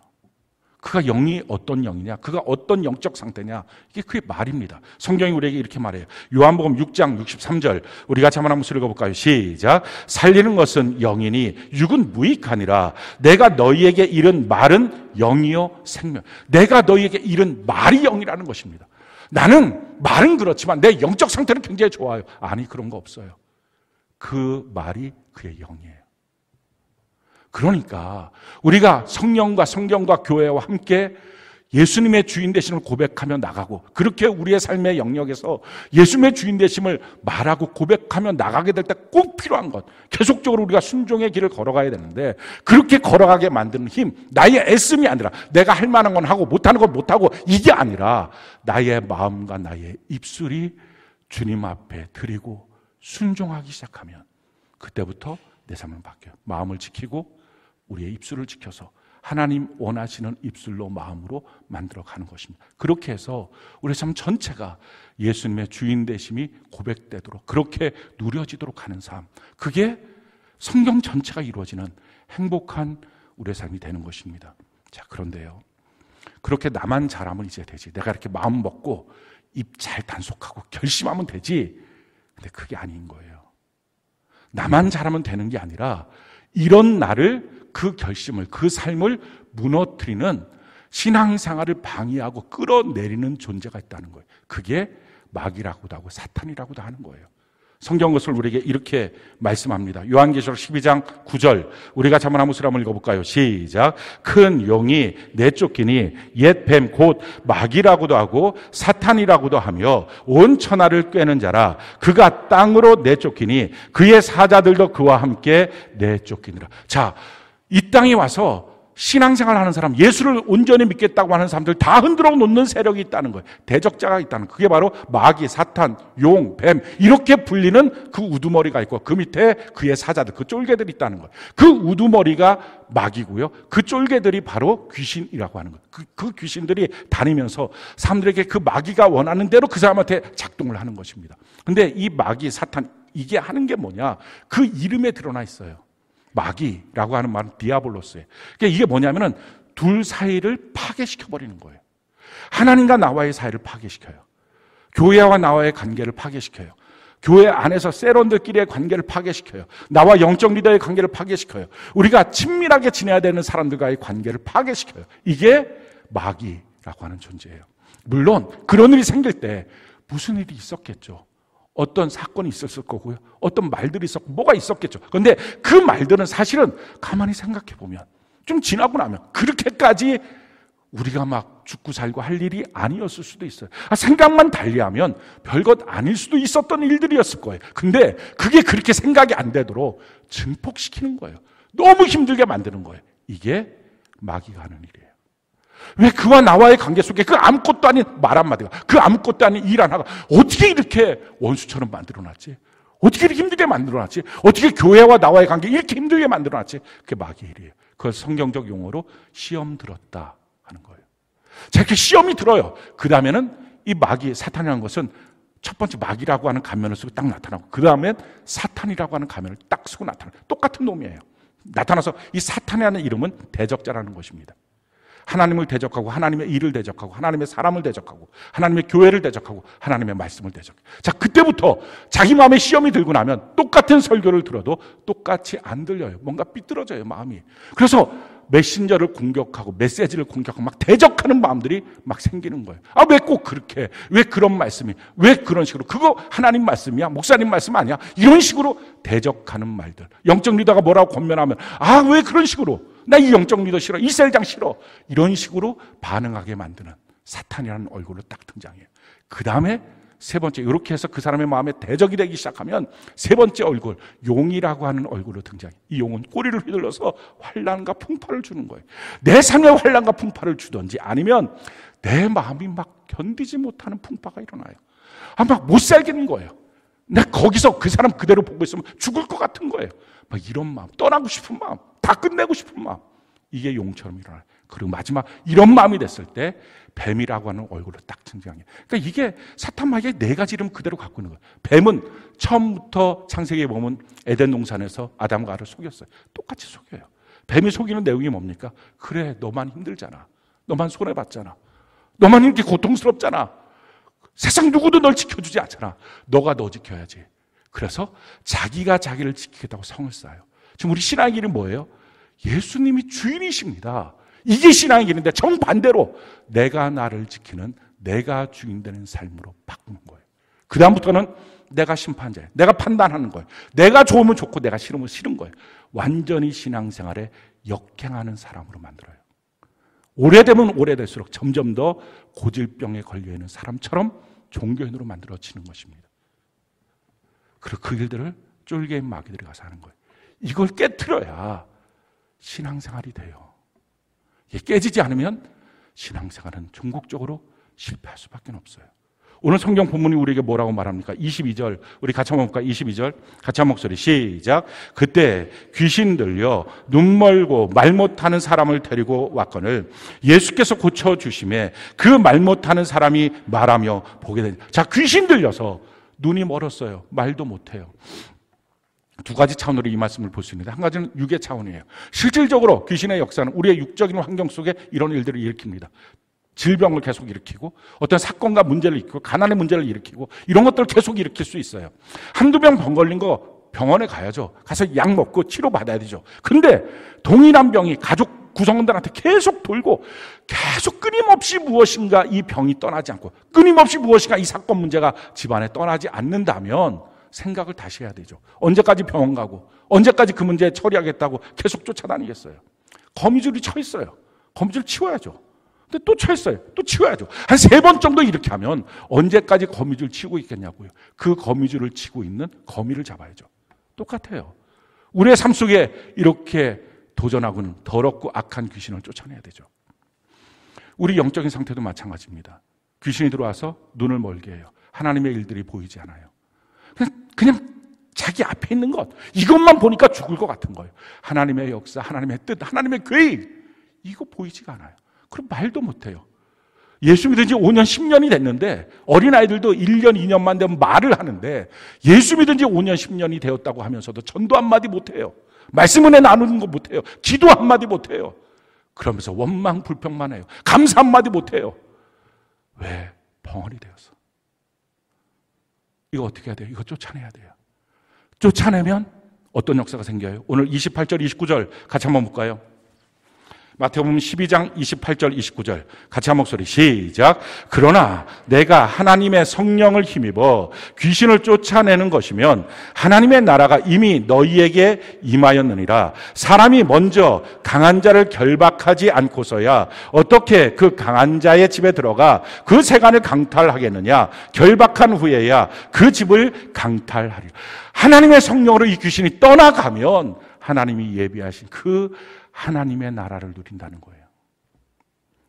그가 영이 어떤 영이냐, 그가 어떤 영적 상태냐, 이게 그의 말입니다. 성경이 우리에게 이렇게 말해요. 요한복음 6장 63절 우리 같이 한번 목소리 읽어볼까요? 시작. 살리는 것은 영이니 육은 무익하니라. 내가 너희에게 이른 말은 영이요 생명. 내가 너희에게 이른 말이 영이라는 것입니다. 나는 말은 그렇지만 내 영적 상태는 굉장히 좋아요. 아니 그런 거 없어요. 그 말이 그의 영이에요. 그러니까 우리가 성령과 성경과 교회와 함께 예수님의 주인 되심을 고백하며 나가고 그렇게 우리의 삶의 영역에서 예수님의 주인 되심을 말하고 고백하며 나가게 될 때 꼭 필요한 것, 계속적으로 우리가 순종의 길을 걸어가야 되는데 그렇게 걸어가게 만드는 힘, 나의 애씀이 아니라 내가 할 만한 건 하고 못하는 건 못하고 이게 아니라 나의 마음과 나의 입술이 주님 앞에 드리고 순종하기 시작하면 그때부터 내 삶은 바뀌어요. 마음을 지키고 우리의 입술을 지켜서 하나님 원하시는 입술로 마음으로 만들어가는 것입니다. 그렇게 해서 우리 삶 전체가 예수님의 주인 되심이 고백되도록 그렇게 누려지도록 하는 삶, 그게 성경 전체가 이루어지는 행복한 우리의 삶이 되는 것입니다. 자, 그런데요, 그렇게 나만 잘하면 이제 되지, 내가 이렇게 마음 먹고 입 잘 단속하고 결심하면 되지, 근데 그게 아닌 거예요. 나만 잘하면 되는 게 아니라 이런 나를, 그 결심을, 그 삶을 무너뜨리는 신앙생활을 방해하고 끌어내리는 존재가 있다는 거예요. 그게 마귀라고도 하고 사탄이라고도 하는 거예요. 성경 것을 우리에게 이렇게 말씀합니다. 요한계시록 12장 9절 우리가 한번 한 목소리 한번 읽어볼까요? 시작. 큰 용이 내쫓기니 옛 뱀 곧 마귀라고도 하고 사탄이라고도 하며 온 천하를 꿰는 자라. 그가 땅으로 내쫓기니 그의 사자들도 그와 함께 내쫓기니라. 자, 이 땅에 와서 신앙생활 하는 사람, 예수를 온전히 믿겠다고 하는 사람들 다 흔들어 놓는 세력이 있다는 거예요. 대적자가 있다는 거예요. 그게 바로 마귀, 사탄, 용, 뱀 이렇게 불리는 그 우두머리가 있고 그 밑에 그의 사자들, 그 쫄개들이 있다는 거예요. 그 우두머리가 마귀고요. 그 쫄개들이 바로 귀신이라고 하는 거예요. 그 귀신들이 다니면서 사람들에게 그 마귀가 원하는 대로 그 사람한테 작동을 하는 것입니다. 근데 이 마귀, 사탄 이게 하는 게 뭐냐? 그 이름에 드러나 있어요. 마귀라고 하는 말은 디아볼로스예요. 그러니까 이게 뭐냐면은 둘 사이를 파괴시켜버리는 거예요. 하나님과 나와의 사이를 파괴시켜요. 교회와 나와의 관계를 파괴시켜요. 교회 안에서 세론들끼리의 관계를 파괴시켜요. 나와 영적 리더의 관계를 파괴시켜요. 우리가 친밀하게 지내야 되는 사람들과의 관계를 파괴시켜요. 이게 마귀라고 하는 존재예요. 물론 그런 일이 생길 때 무슨 일이 있었겠죠. 어떤 사건이 있었을 거고요. 어떤 말들이 있었고 뭐가 있었겠죠. 그런데 그 말들은 사실은 가만히 생각해 보면 좀 지나고 나면 그렇게까지 우리가 막 죽고 살고 할 일이 아니었을 수도 있어요. 생각만 달리하면 별것 아닐 수도 있었던 일들이었을 거예요. 근데 그게 그렇게 생각이 안 되도록 증폭시키는 거예요. 너무 힘들게 만드는 거예요. 이게 마귀가 하는 일이에요. 왜 그와 나와의 관계 속에 그 아무것도 아닌 말 한마디가, 그 아무것도 아닌 일 하나가 어떻게 이렇게 원수처럼 만들어놨지? 어떻게 이렇게 힘들게 만들어놨지? 어떻게 교회와 나와의 관계 이렇게 힘들게 만들어놨지? 그게 마귀의 일이에요. 그걸 성경적 용어로 시험 들었다 하는 거예요. 자, 이렇게 시험이 들어요. 그 다음에는 이 마귀, 사탄이라는 것은 첫 번째 마귀라고 하는 가면을 쓰고 딱 나타나고 그 다음엔 사탄이라고 하는 가면을 딱 쓰고 나타나요. 똑같은 놈이에요. 나타나서 이 사탄이라는 이름은 대적자라는 것입니다. 하나님을 대적하고 하나님의 일을 대적하고 하나님의 사람을 대적하고 하나님의 교회를 대적하고 하나님의 말씀을 대적해요. 자, 그때부터 자기 마음에 시험이 들고 나면 똑같은 설교를 들어도 똑같이 안 들려요. 뭔가 삐뚤어져요, 마음이. 그래서 메신저를 공격하고 메시지를 공격하고 막 대적하는 마음들이 막 생기는 거예요. 왜 꼭 그렇게? 왜 그런 말씀이? 왜 그런 식으로? 그거 하나님 말씀이야? 목사님 말씀 아니야? 이런 식으로 대적하는 말들. 영적 리더가 뭐라고 권면하면 왜 그런 식으로? 나 이 영적 리더 싫어. 이 셀장 싫어. 이런 식으로 반응하게 만드는 사탄이라는 얼굴로 딱 등장해요. 그 다음에 세 번째, 이렇게 해서 그 사람의 마음에 대적이 되기 시작하면 세 번째 얼굴, 용이라고 하는 얼굴로 등장해요. 이 용은 꼬리를 휘둘러서 환난과 풍파를 주는 거예요. 내 삶에 환난과 풍파를 주든지 아니면 내 마음이 막 견디지 못하는 풍파가 일어나요. 막 못 살겠는 거예요. 내가 거기서 그 사람 그대로 보고 있으면 죽을 것 같은 거예요. 막 이런 마음, 떠나고 싶은 마음, 다 끝내고 싶은 마음. 이게 용처럼 일어나요. 그리고 마지막 이런 마음이 됐을 때 뱀이라고 하는 얼굴로 딱 등장해요. 그러니까 이게 사탄 마귀의 네 가지 이름 그대로 갖고 있는 거예요. 뱀은 처음부터 창세기에 보면 에덴 동산에서 아담과 하와를 속였어요. 똑같이 속여요. 뱀이 속이는 내용이 뭡니까? 그래, 너만 힘들잖아. 너만 손해봤잖아. 너만 이렇게 고통스럽잖아. 세상 누구도 널 지켜주지 않잖아. 너가 너 지켜야지. 그래서 자기가 자기를 지키겠다고 성을 쌓아요. 지금 우리 신앙의 길은 뭐예요? 예수님이 주인이십니다. 이게 신앙의 길인데 정반대로 내가 나를 지키는, 내가 주인 되는 삶으로 바꾸는 거예요. 그 다음부터는 내가 심판자예요. 내가 판단하는 거예요. 내가 좋으면 좋고 내가 싫으면 싫은 거예요. 완전히 신앙생활에 역행하는 사람으로 만들어요. 오래되면 오래될수록 점점 더 고질병에 걸려있는 사람처럼 종교인으로 만들어지는 것입니다. 그리고 그 일들을 쫄개인 마귀들이 가서 하는 거예요. 이걸 깨트려야 신앙생활이 돼요. 이게 깨지지 않으면 신앙생활은 종국적으로 실패할 수밖에 없어요. 오늘 성경 본문이 우리에게 뭐라고 말합니까? 22절, 우리 같이 한번 볼까요? 22절, 같이 한 목소리 시작. 그때 귀신 들려 눈 멀고 말 못하는 사람을 데리고 왔거늘 예수께서 고쳐주심에 그 말 못하는 사람이 말하며 보게 되니. 자, 귀신 들려서 눈이 멀었어요. 말도 못해요. 두 가지 차원으로 이 말씀을 볼 수 있는데, 한 가지는 육의 차원이에요. 실질적으로 귀신의 역사는 우리의 육적인 환경 속에 이런 일들을 일으킵니다. 질병을 계속 일으키고 어떤 사건과 문제를 일으키고 가난의 문제를 일으키고 이런 것들을 계속 일으킬 수 있어요. 한두 병 병 걸린 거 병원에 가야죠. 가서 약 먹고 치료받아야 되죠. 근데 동일한 병이 가족 구성원들한테 계속 돌고 계속 끊임없이 무엇인가 이 병이 떠나지 않고 끊임없이 무엇인가 이 사건 문제가 집안에 떠나지 않는다면 생각을 다시 해야 되죠. 언제까지 병원 가고 언제까지 그 문제 처리하겠다고 계속 쫓아다니겠어요. 거미줄이 쳐 있어요. 거미줄 치워야죠. 근데 또 쳐있어요. 또 치워야죠. 한 3번 정도 이렇게 하면 언제까지 거미줄 치고 있겠냐고요. 그 거미줄을 치고 있는 거미를 잡아야죠. 똑같아요. 우리의 삶 속에 이렇게 도전하고는 더럽고 악한 귀신을 쫓아내야 되죠. 우리 영적인 상태도 마찬가지입니다. 귀신이 들어와서 눈을 멀게 해요. 하나님의 일들이 보이지 않아요. 그냥 자기 앞에 있는 것, 이것만 보니까 죽을 것 같은 거예요. 하나님의 역사, 하나님의 뜻, 하나님의 계획, 이거 보이지가 않아요. 그럼 말도 못해요. 예수 믿은 지 5년, 10년이 됐는데 어린아이들도 1년, 2년만 되면 말을 하는데 예수 믿은 지 5년, 10년이 되었다고 하면서도 전도 한마디 못해요. 말씀 은혜 나누는 거 못해요. 기도 한마디 못해요. 그러면서 원망, 불평만 해요. 감사 한마디 못해요. 왜? 벙어리 되어서. 이거 어떻게 해야 돼요? 이거 쫓아내야 돼요. 쫓아내면 어떤 역사가 생겨요? 오늘 28절, 29절 같이 한번 볼까요? 마태복음 12장 28절, 29절 같이 한 목소리 시작. 그러나 내가 하나님의 성령을 힘입어 귀신을 쫓아내는 것이면 하나님의 나라가 이미 너희에게 임하였느니라. 사람이 먼저 강한 자를 결박하지 않고서야 어떻게 그 강한 자의 집에 들어가 그 세간을 강탈하겠느냐. 결박한 후에야 그 집을 강탈하리라. 하나님의 성령으로 이 귀신이 떠나가면 하나님이 예비하신 그 하나님의 나라를 누린다는 거예요.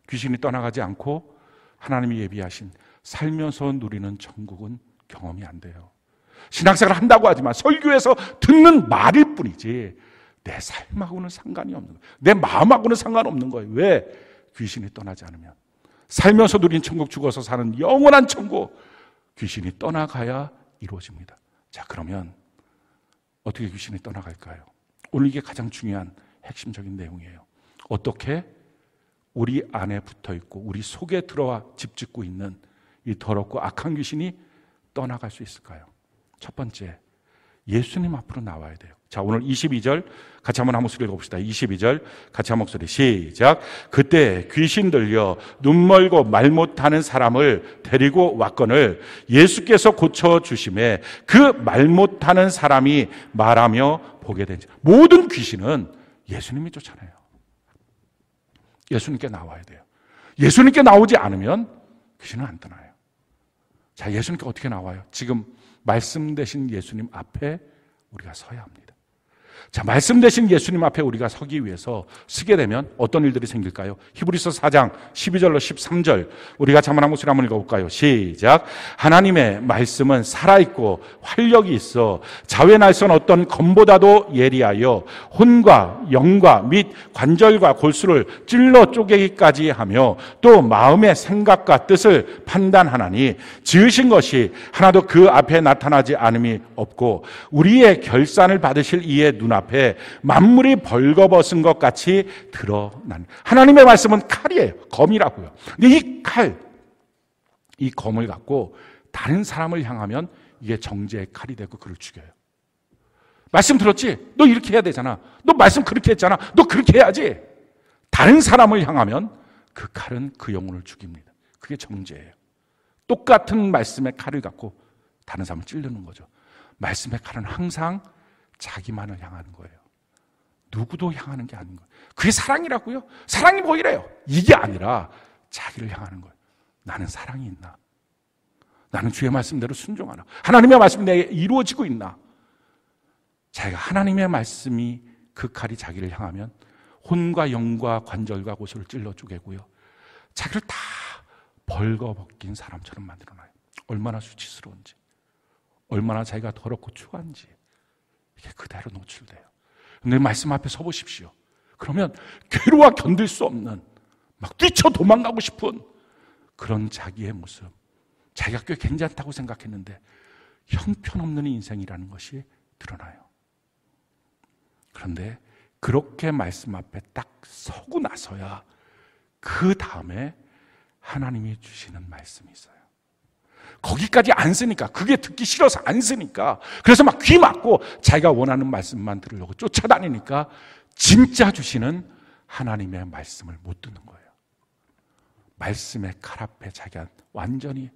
귀신이 떠나가지 않고 하나님이 예비하신 살면서 누리는 천국은 경험이 안 돼요. 신앙생활 한다고 하지만 설교에서 듣는 말일 뿐이지 내 삶하고는 상관이 없는 거예요. 내 마음하고는 상관없는 거예요. 왜? 귀신이 떠나지 않으면. 살면서 누린 천국, 죽어서 사는 영원한 천국, 귀신이 떠나가야 이루어집니다. 자, 그러면 어떻게 귀신이 떠나갈까요? 오늘 이게 가장 중요한 핵심적인 내용이에요. 어떻게 우리 안에 붙어 있고 우리 속에 들어와 집 짓고 있는 이 더럽고 악한 귀신이 떠나갈 수 있을까요? 첫 번째, 예수님 앞으로 나와야 돼요. 자, 오늘 22절 같이 한번 한 목소리 읽어봅시다. 22절 같이 한 목소리 시작. 그때 귀신 들려 눈 멀고 말 못하는 사람을 데리고 왔거늘 예수께서 고쳐주심에 그 말 못하는 사람이 말하며 보게 된지. 모든 귀신은 예수님이 쫓아내요. 예수님께 나와야 돼요. 예수님께 나오지 않으면 귀신은 안 떠나요. 자, 예수님께 어떻게 나와요? 지금 말씀 되신 예수님 앞에 우리가 서야 합니다. 자, 말씀 되신 예수님 앞에 우리가 서기 위해서 서게 되면 어떤 일들이 생길까요? 히브리서 4장 12절로 13절 우리가 한번 한 목소리 한번 읽어볼까요? 시작. 하나님의 말씀은 살아있고 활력이 있어 자외 날선 어떤 검보다도 예리하여 혼과 영과 및 관절과 골수를 찔러 쪼개기까지 하며 또 마음의 생각과 뜻을 판단하나니 지으신 것이 하나도 그 앞에 나타나지 않음이 없고 우리의 결산을 받으실 이의 눈앞에 만물이 벌거벗은 것 같이 드러난. 하나님의 말씀은 칼이에요. 검이라고요. 근데 이 칼, 이 검을 갖고 다른 사람을 향하면 이게 정죄의 칼이 되고 그를 죽여요. 말씀 들었지? 너 이렇게 해야 되잖아. 너 말씀 그렇게 했잖아. 너 그렇게 해야지. 다른 사람을 향하면 그 칼은 그 영혼을 죽입니다. 그게 정죄예요. 똑같은 말씀의 칼을 갖고 다른 사람을 찌르는 거죠. 말씀의 칼은 항상 자기만을 향하는 거예요. 누구도 향하는 게 아닌 거예요. 그게 사랑이라고요? 사랑이 뭐 이래요? 이게 아니라 자기를 향하는 거예요. 나는 사랑이 있나? 나는 주의 말씀대로 순종하나? 하나님의 말씀이 내게 이루어지고 있나? 자기가 하나님의 말씀이 그 칼이 자기를 향하면 혼과 영과 관절과 고수를 찔러 쪼개고요. 자기를 다 벌거벗긴 사람처럼 만들어놔요. 얼마나 수치스러운지, 얼마나 자기가 더럽고 추한지 이게 그대로 노출돼요. 근데 말씀 앞에 서 보십시오. 그러면 괴로워 견딜 수 없는 막 뛰쳐 도망가고 싶은 그런 자기의 모습, 자기가 꽤 괜찮다고 생각했는데 형편없는 인생이라는 것이 드러나요. 그런데 그렇게 말씀 앞에 딱 서고 나서야 그 다음에 하나님이 주시는 말씀이 있어요. 거기까지 안 쓰니까, 그게 듣기 싫어서 안 쓰니까, 그래서 막 귀 막고 자기가 원하는 말씀만 들으려고 쫓아다니니까 진짜 주시는 하나님의 말씀을 못 듣는 거예요. 말씀의 칼 앞에 자기가 완전히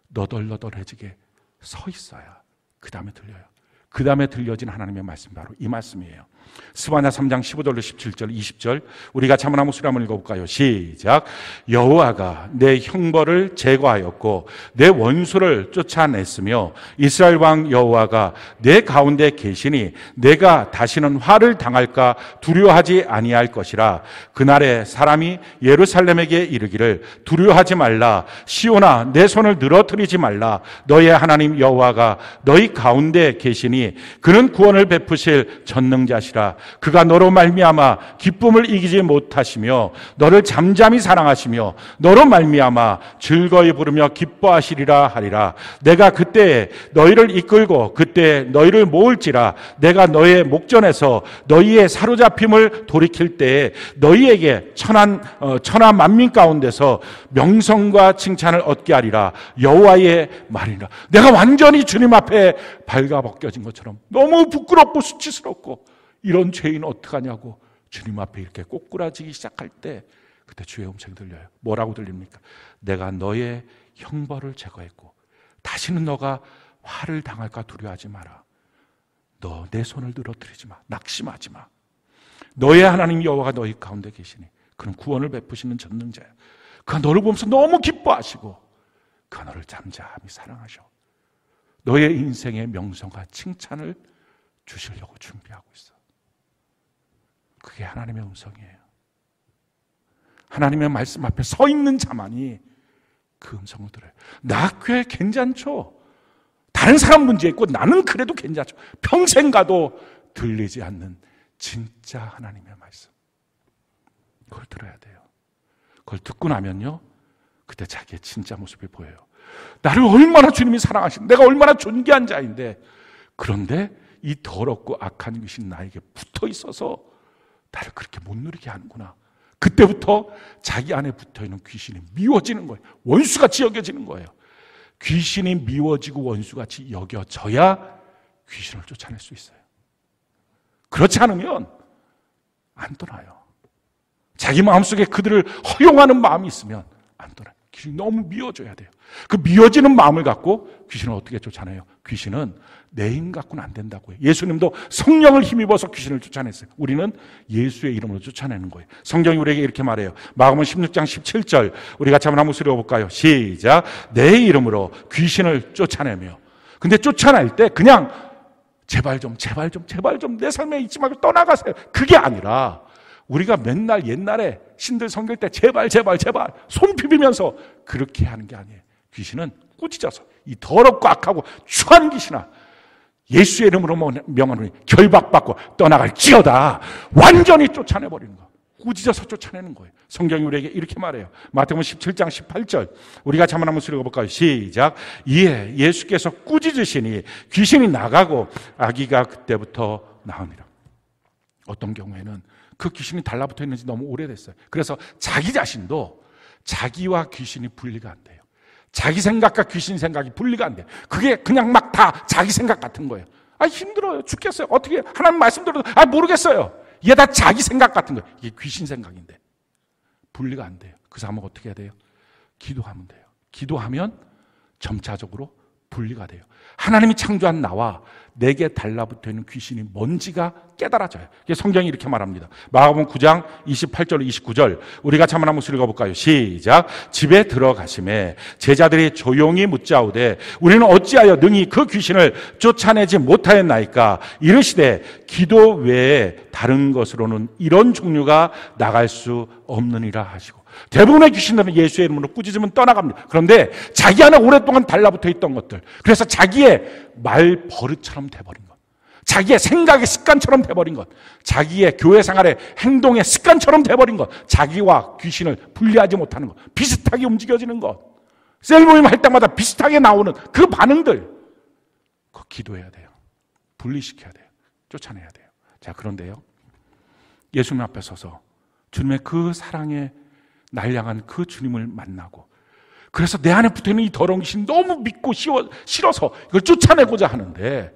너덜너덜해지게 서 있어야 그 다음에 들려요. 그 다음에 들려진 하나님의 말씀, 바로 이 말씀이에요. 스바냐 3장 15절로 17절 20절 우리가 한번 목소리 한번 읽어볼까요? 시작. 여호와가 내 형벌을 제거하였고 내 원수를 쫓아냈으며 이스라엘 왕 여호와가 내 가운데 계시니 내가 다시는 화를 당할까 두려워하지 아니할 것이라. 그날에 사람이 예루살렘에게 이르기를 두려워하지 말라. 시온아 내 손을 늘어뜨리지 말라. 너의 하나님 여호와가 너희 가운데 계시니 그는 구원을 베푸실 전능자시라. 그가 너로 말미암아 기쁨을 이기지 못하시며 너를 잠잠히 사랑하시며 너로 말미암아 즐거이 부르며 기뻐하시리라 하리라. 내가 그때에 너희를 이끌고 그때에 너희를 모을지라. 내가 너의 목전에서 너희의 사로잡힘을 돌이킬 때에 너희에게 천하 만민 가운데서 명성과 칭찬을 얻게 하리라. 여호와의 말이라. 내가 완전히 주님 앞에 발가벗겨진 것처럼 너무 부끄럽고 수치스럽고 이런 죄인 어떡하냐고 주님 앞에 이렇게 꼬꾸라지기 시작할 때 그때 주의 음성이 들려요. 뭐라고 들립니까? 내가 너의 형벌을 제거했고 다시는 너가 화를 당할까 두려워하지 마라. 너 내 손을 늘어뜨리지 마. 낙심하지 마. 너의 하나님 여호와가 너희 가운데 계시니 그는 구원을 베푸시는 전능자야. 그가 너를 보면서 너무 기뻐하시고 그가 너를 잠잠히 사랑하셔. 너의 인생의 명성과 칭찬을 주시려고 준비하고 있어. 그게 하나님의 음성이에요. 하나님의 말씀 앞에 서 있는 자만이 그 음성을 들어요. 나 꽤 괜찮죠? 다른 사람 문제 있고 나는 그래도 괜찮죠. 평생 가도 들리지 않는 진짜 하나님의 말씀. 그걸 들어야 돼요. 그걸 듣고 나면요, 그때 자기의 진짜 모습이 보여요. 나를 얼마나 주님이 사랑하시고 내가 얼마나 존귀한 자인데, 그런데 이 더럽고 악한 귀신 나에게 붙어 있어서 나를 그렇게 못 누리게 하는구나. 그때부터 자기 안에 붙어있는 귀신이 미워지는 거예요. 원수같이 여겨지는 거예요. 귀신이 미워지고 원수같이 여겨져야 귀신을 쫓아낼 수 있어요. 그렇지 않으면 안 떠나요. 자기 마음속에 그들을 허용하는 마음이 있으면 안 떠나요. 귀신이 너무 미워져야 돼요. 그 미워지는 마음을 갖고 귀신을 어떻게 쫓아내요? 귀신은 내 힘 갖고는 안 된다고요. 예수님도 성령을 힘입어서 귀신을 쫓아냈어요. 우리는 예수의 이름으로 쫓아내는 거예요. 성경이 우리에게 이렇게 말해요. 마가복음 16장 17절 우리 같이 한번 목소리 읽어볼까요? 시작. 내 이름으로 귀신을 쫓아내며. 근데 쫓아낼 때 그냥 제발 좀 내 삶에 있지 말고 떠나가세요. 그게 아니라 우리가 맨날 옛날에 신들 섬길 때 제발 손 비비면서 그렇게 하는 게 아니에요. 귀신은 꾸짖어서 이 더럽고 악하고 추한 귀신아, 예수의 이름으로 명하노니 결박받고 떠나갈지어다. 완전히 쫓아내버리는 거. 꾸짖어서 쫓아내는 거예요. 성경이 우리에게 이렇게 말해요. 마태복음 17장 18절 우리 같이 한번 읽어볼까요? 시작. 이에 예수께서 꾸짖으시니 귀신이 나가고 아기가 그때부터 나으니라. 어떤 경우에는 그 귀신이 달라붙어 있는지 너무 오래됐어요. 그래서 자기 자신도 자기와 귀신이 분리가 안 돼요. 자기 생각과 귀신 생각이 분리가 안 돼요. 그게 그냥 막 다 자기 생각 같은 거예요. 힘들어요. 죽겠어요. 어떻게 하나님 말씀 들어도 모르겠어요. 이게 다 자기 생각 같은 거예요. 이게 귀신 생각인데 분리가 안 돼요. 그 사람은 어떻게 해야 돼요? 기도하면 돼요. 기도하면 점차적으로 분리가 돼요. 하나님이 창조한 나와 내게 달라붙어 있는 귀신이 뭔지가 깨달아져요. 성경이 이렇게 말합니다. 마가복음 9장 28절 29절 우리 같이 한번 읽어볼까요? 시작. 집에 들어가심에 제자들이 조용히 묻자오되 우리는 어찌하여 능히 그 귀신을 쫓아내지 못하였나이까? 이르시되 기도 외에 다른 것으로는 이런 종류가 나갈 수 없느니라 하시고. 대부분의 귀신들은 예수의 이름으로 꾸짖으면 떠나갑니다. 그런데 자기 안에 오랫동안 달라붙어 있던 것들, 그래서 자기의 말 버릇처럼 돼버린 것, 자기의 생각의 습관처럼 돼버린 것, 자기의 교회 생활의 행동의 습관처럼 돼버린 것, 자기와 귀신을 분리하지 못하는 것, 비슷하게 움직여지는 것, 셀모임 할 때마다 비슷하게 나오는 그 반응들, 그거 기도해야 돼요. 분리시켜야 돼요. 쫓아내야 돼요. 자, 그런데요, 예수님 앞에 서서 주님의 그 사랑의 날 향한 그 주님을 만나고, 그래서 내 안에 붙어있는 이 더러운 귀신 너무 믿고 싫어서 이걸 쫓아내고자 하는데,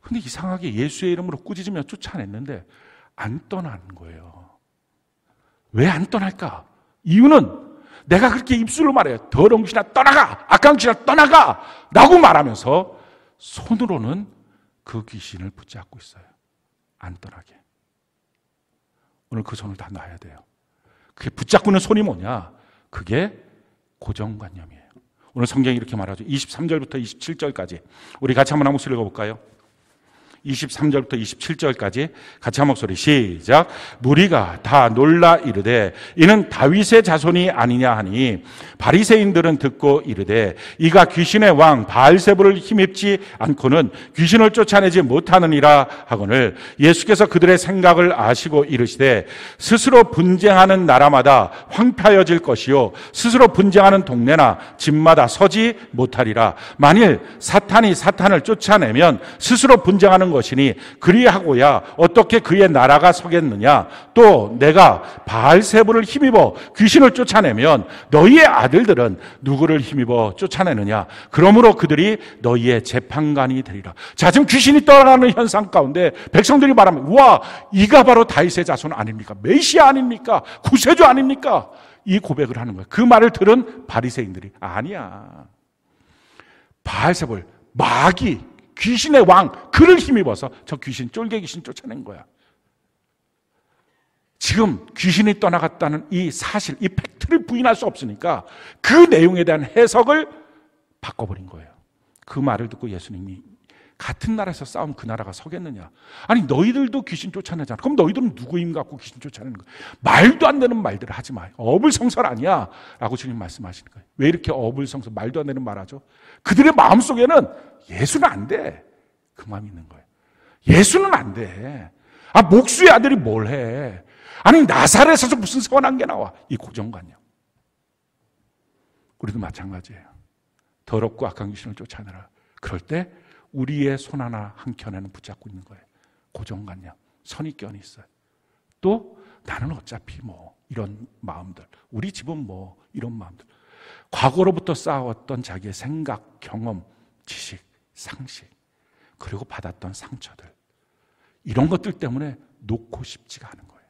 근데 이상하게 예수의 이름으로 꾸짖으며 쫓아냈는데 안 떠나는 거예요. 왜 안 떠날까? 이유는 내가 그렇게 입술로 말해요. 더러운 귀신아 떠나가! 악한 귀신아 떠나가! 라고 말하면서 손으로는 그 귀신을 붙잡고 있어요. 안 떠나게. 오늘 그 손을 다 놔야 돼요. 그게 붙잡고 있는 손이 뭐냐? 그게 고정관념이에요. 오늘 성경이 이렇게 말하죠. 23절부터 27절까지 우리 같이 한번 한 목소리 읽어볼까요? 23절부터 27절까지 같이 한 목소리 시작. 무리가 다 놀라 이르되 이는 다윗의 자손이 아니냐 하니 바리새인들은 듣고 이르되 이가 귀신의 왕 바알세불을 힘입지 않고는 귀신을 쫓아내지 못하느니라 하거늘 예수께서 그들의 생각을 아시고 이르시되 스스로 분쟁하는 나라마다 황폐하여질 것이요 스스로 분쟁하는 동네나 집마다 서지 못하리라. 만일 사탄이 사탄을 쫓아내면 스스로 분쟁하는 것이니 그리하고야 어떻게 그의 나라가 서겠느냐. 또 내가 바알세불을 힘입어 귀신을 쫓아내면 너희의 아들들은 누구를 힘입어 쫓아내느냐. 그러므로 그들이 너희의 재판관이 되리라. 자, 지금 귀신이 떠나가는 현상 가운데 백성들이 말하면 우와, 이가 바로 다윗의 자손 아닙니까? 메시아 아닙니까? 구세주 아닙니까? 이 고백을 하는 거예요. 그 말을 들은 바리새인들이 아니야, 바알세불 마귀 귀신의 왕 그를 힘입어서 저 귀신 쫄개 귀신 쫓아낸 거야. 지금 귀신이 떠나갔다는 이 사실, 이 팩트를 부인할 수 없으니까 그 내용에 대한 해석을 바꿔버린 거예요. 그 말을 듣고 예수님이 같은 나라에서 싸움 그 나라가 서겠느냐. 아니 너희들도 귀신 쫓아내잖아. 그럼 너희들은 누구 힘 갖고 귀신 쫓아내는 거야. 말도 안 되는 말들을 하지 마요. 어불성설 아니야 라고 주님 말씀하시는 거예요. 왜 이렇게 어불성설 말도 안 되는 말 하죠? 그들의 마음속에는 예수는 안 돼, 그 마음이 있는 거예요. 예수는 안 돼. 아, 목수의 아들이 뭘 해. 아니 나사렛에서 무슨 선한 게 나와. 이 고정관념. 우리도 마찬가지예요. 더럽고 악한 귀신을 쫓아내라. 그럴 때 우리의 손 하나 한켠에는 붙잡고 있는 거예요. 고정관념, 선입견이 있어요. 또 나는 어차피 뭐 이런 마음들, 우리 집은 뭐 이런 마음들, 과거로부터 쌓아왔던 자기의 생각, 경험, 지식, 상식, 그리고 받았던 상처들, 이런 것들 때문에 놓고 싶지가 않은 거예요.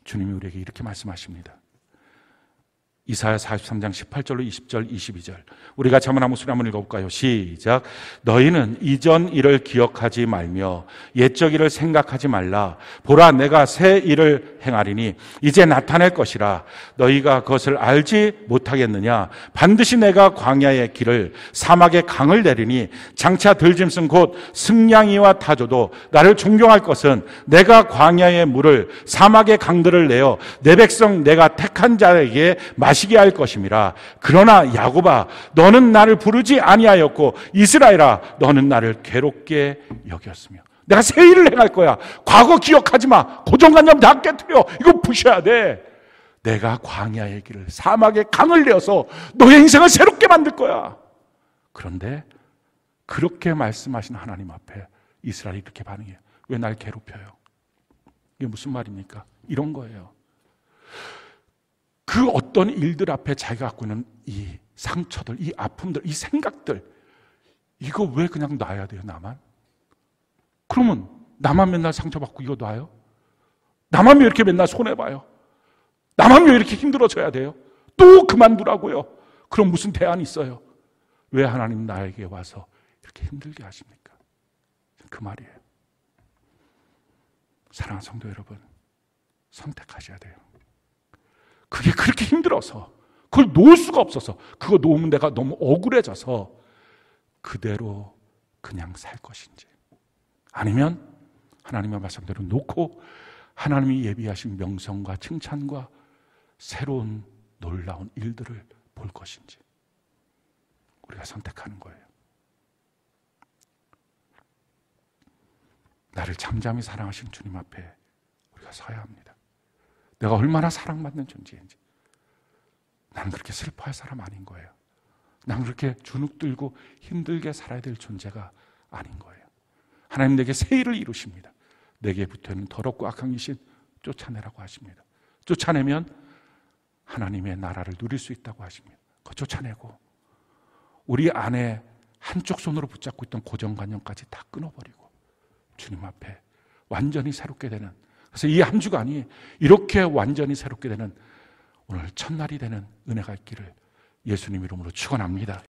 주님이 우리에게 이렇게 말씀하십니다. 이사야 43장 18절로 20절, 22절 우리 같이 한번 한 목소리 한번 읽어볼까요? 시작. 너희는 이전 일을 기억하지 말며 옛적 일을 생각하지 말라. 보라, 내가 새 일을 행하리니 이제 나타낼 것이라. 너희가 그것을 알지 못하겠느냐. 반드시 내가 광야의 길을 사막의 강을 내리니 장차 들짐승 곧 승냥이와 타조도 나를 존경할 것은 내가 광야의 물을 사막의 강들을 내어 내 백성 내가 택한 자에게 마시게 할 것임이라. 그러나 야곱아, 너는 나를 부르지 아니하였고 이스라엘아, 너는 나를 괴롭게 여겼으며. 내가 새 일을 행할 거야. 과거 기억하지 마. 고정관념 다 깨트려. 이거 부셔야 돼. 내가 광야의 길을 사막의 강을 내어서 너의 인생을 새롭게 만들 거야. 그런데 그렇게 말씀하신 하나님 앞에 이스라엘이 이렇게 반응해요. 왜 날 괴롭혀요? 이게 무슨 말입니까? 이런 거예요. 그 어떤 일들 앞에 자기가 갖고 있는 이 상처들, 이 아픔들, 이 생각들, 이거 왜 그냥 놔야 돼요, 나만? 그러면 나만 맨날 상처받고 이거 놔요? 나만 왜 이렇게 맨날 손해봐요? 나만 왜 이렇게 힘들어져야 돼요? 또 그만두라고요. 그럼 무슨 대안이 있어요? 왜 하나님 나에게 와서 이렇게 힘들게 하십니까? 그 말이에요. 사랑하는 성도 여러분, 선택하셔야 돼요. 그게 그렇게 힘들어서, 그걸 놓을 수가 없어서, 그거 놓으면 내가 너무 억울해져서 그대로 그냥 살 것인지, 아니면 하나님의 말씀대로 놓고 하나님이 예비하신 명성과 칭찬과 새로운 놀라운 일들을 볼 것인지 우리가 선택하는 거예요. 나를 잠잠히 사랑하신 주님 앞에 우리가 서야 합니다. 내가 얼마나 사랑받는 존재인지. 나는 그렇게 슬퍼할 사람 아닌 거예요. 나는 그렇게 주눅들고 힘들게 살아야 될 존재가 아닌 거예요. 하나님 내게 새 일을 이루십니다. 내게 붙어있는 더럽고 악한 귀신 쫓아내라고 하십니다. 쫓아내면 하나님의 나라를 누릴 수 있다고 하십니다. 그거 쫓아내고 우리 안에 한쪽 손으로 붙잡고 있던 고정관념까지 다 끊어버리고 주님 앞에 완전히 새롭게 되는, 그래서 이 한 주간이 이렇게 완전히 새롭게 되는 오늘 첫날이 되는 은혜가 있기를 예수님 이름으로 축원합니다.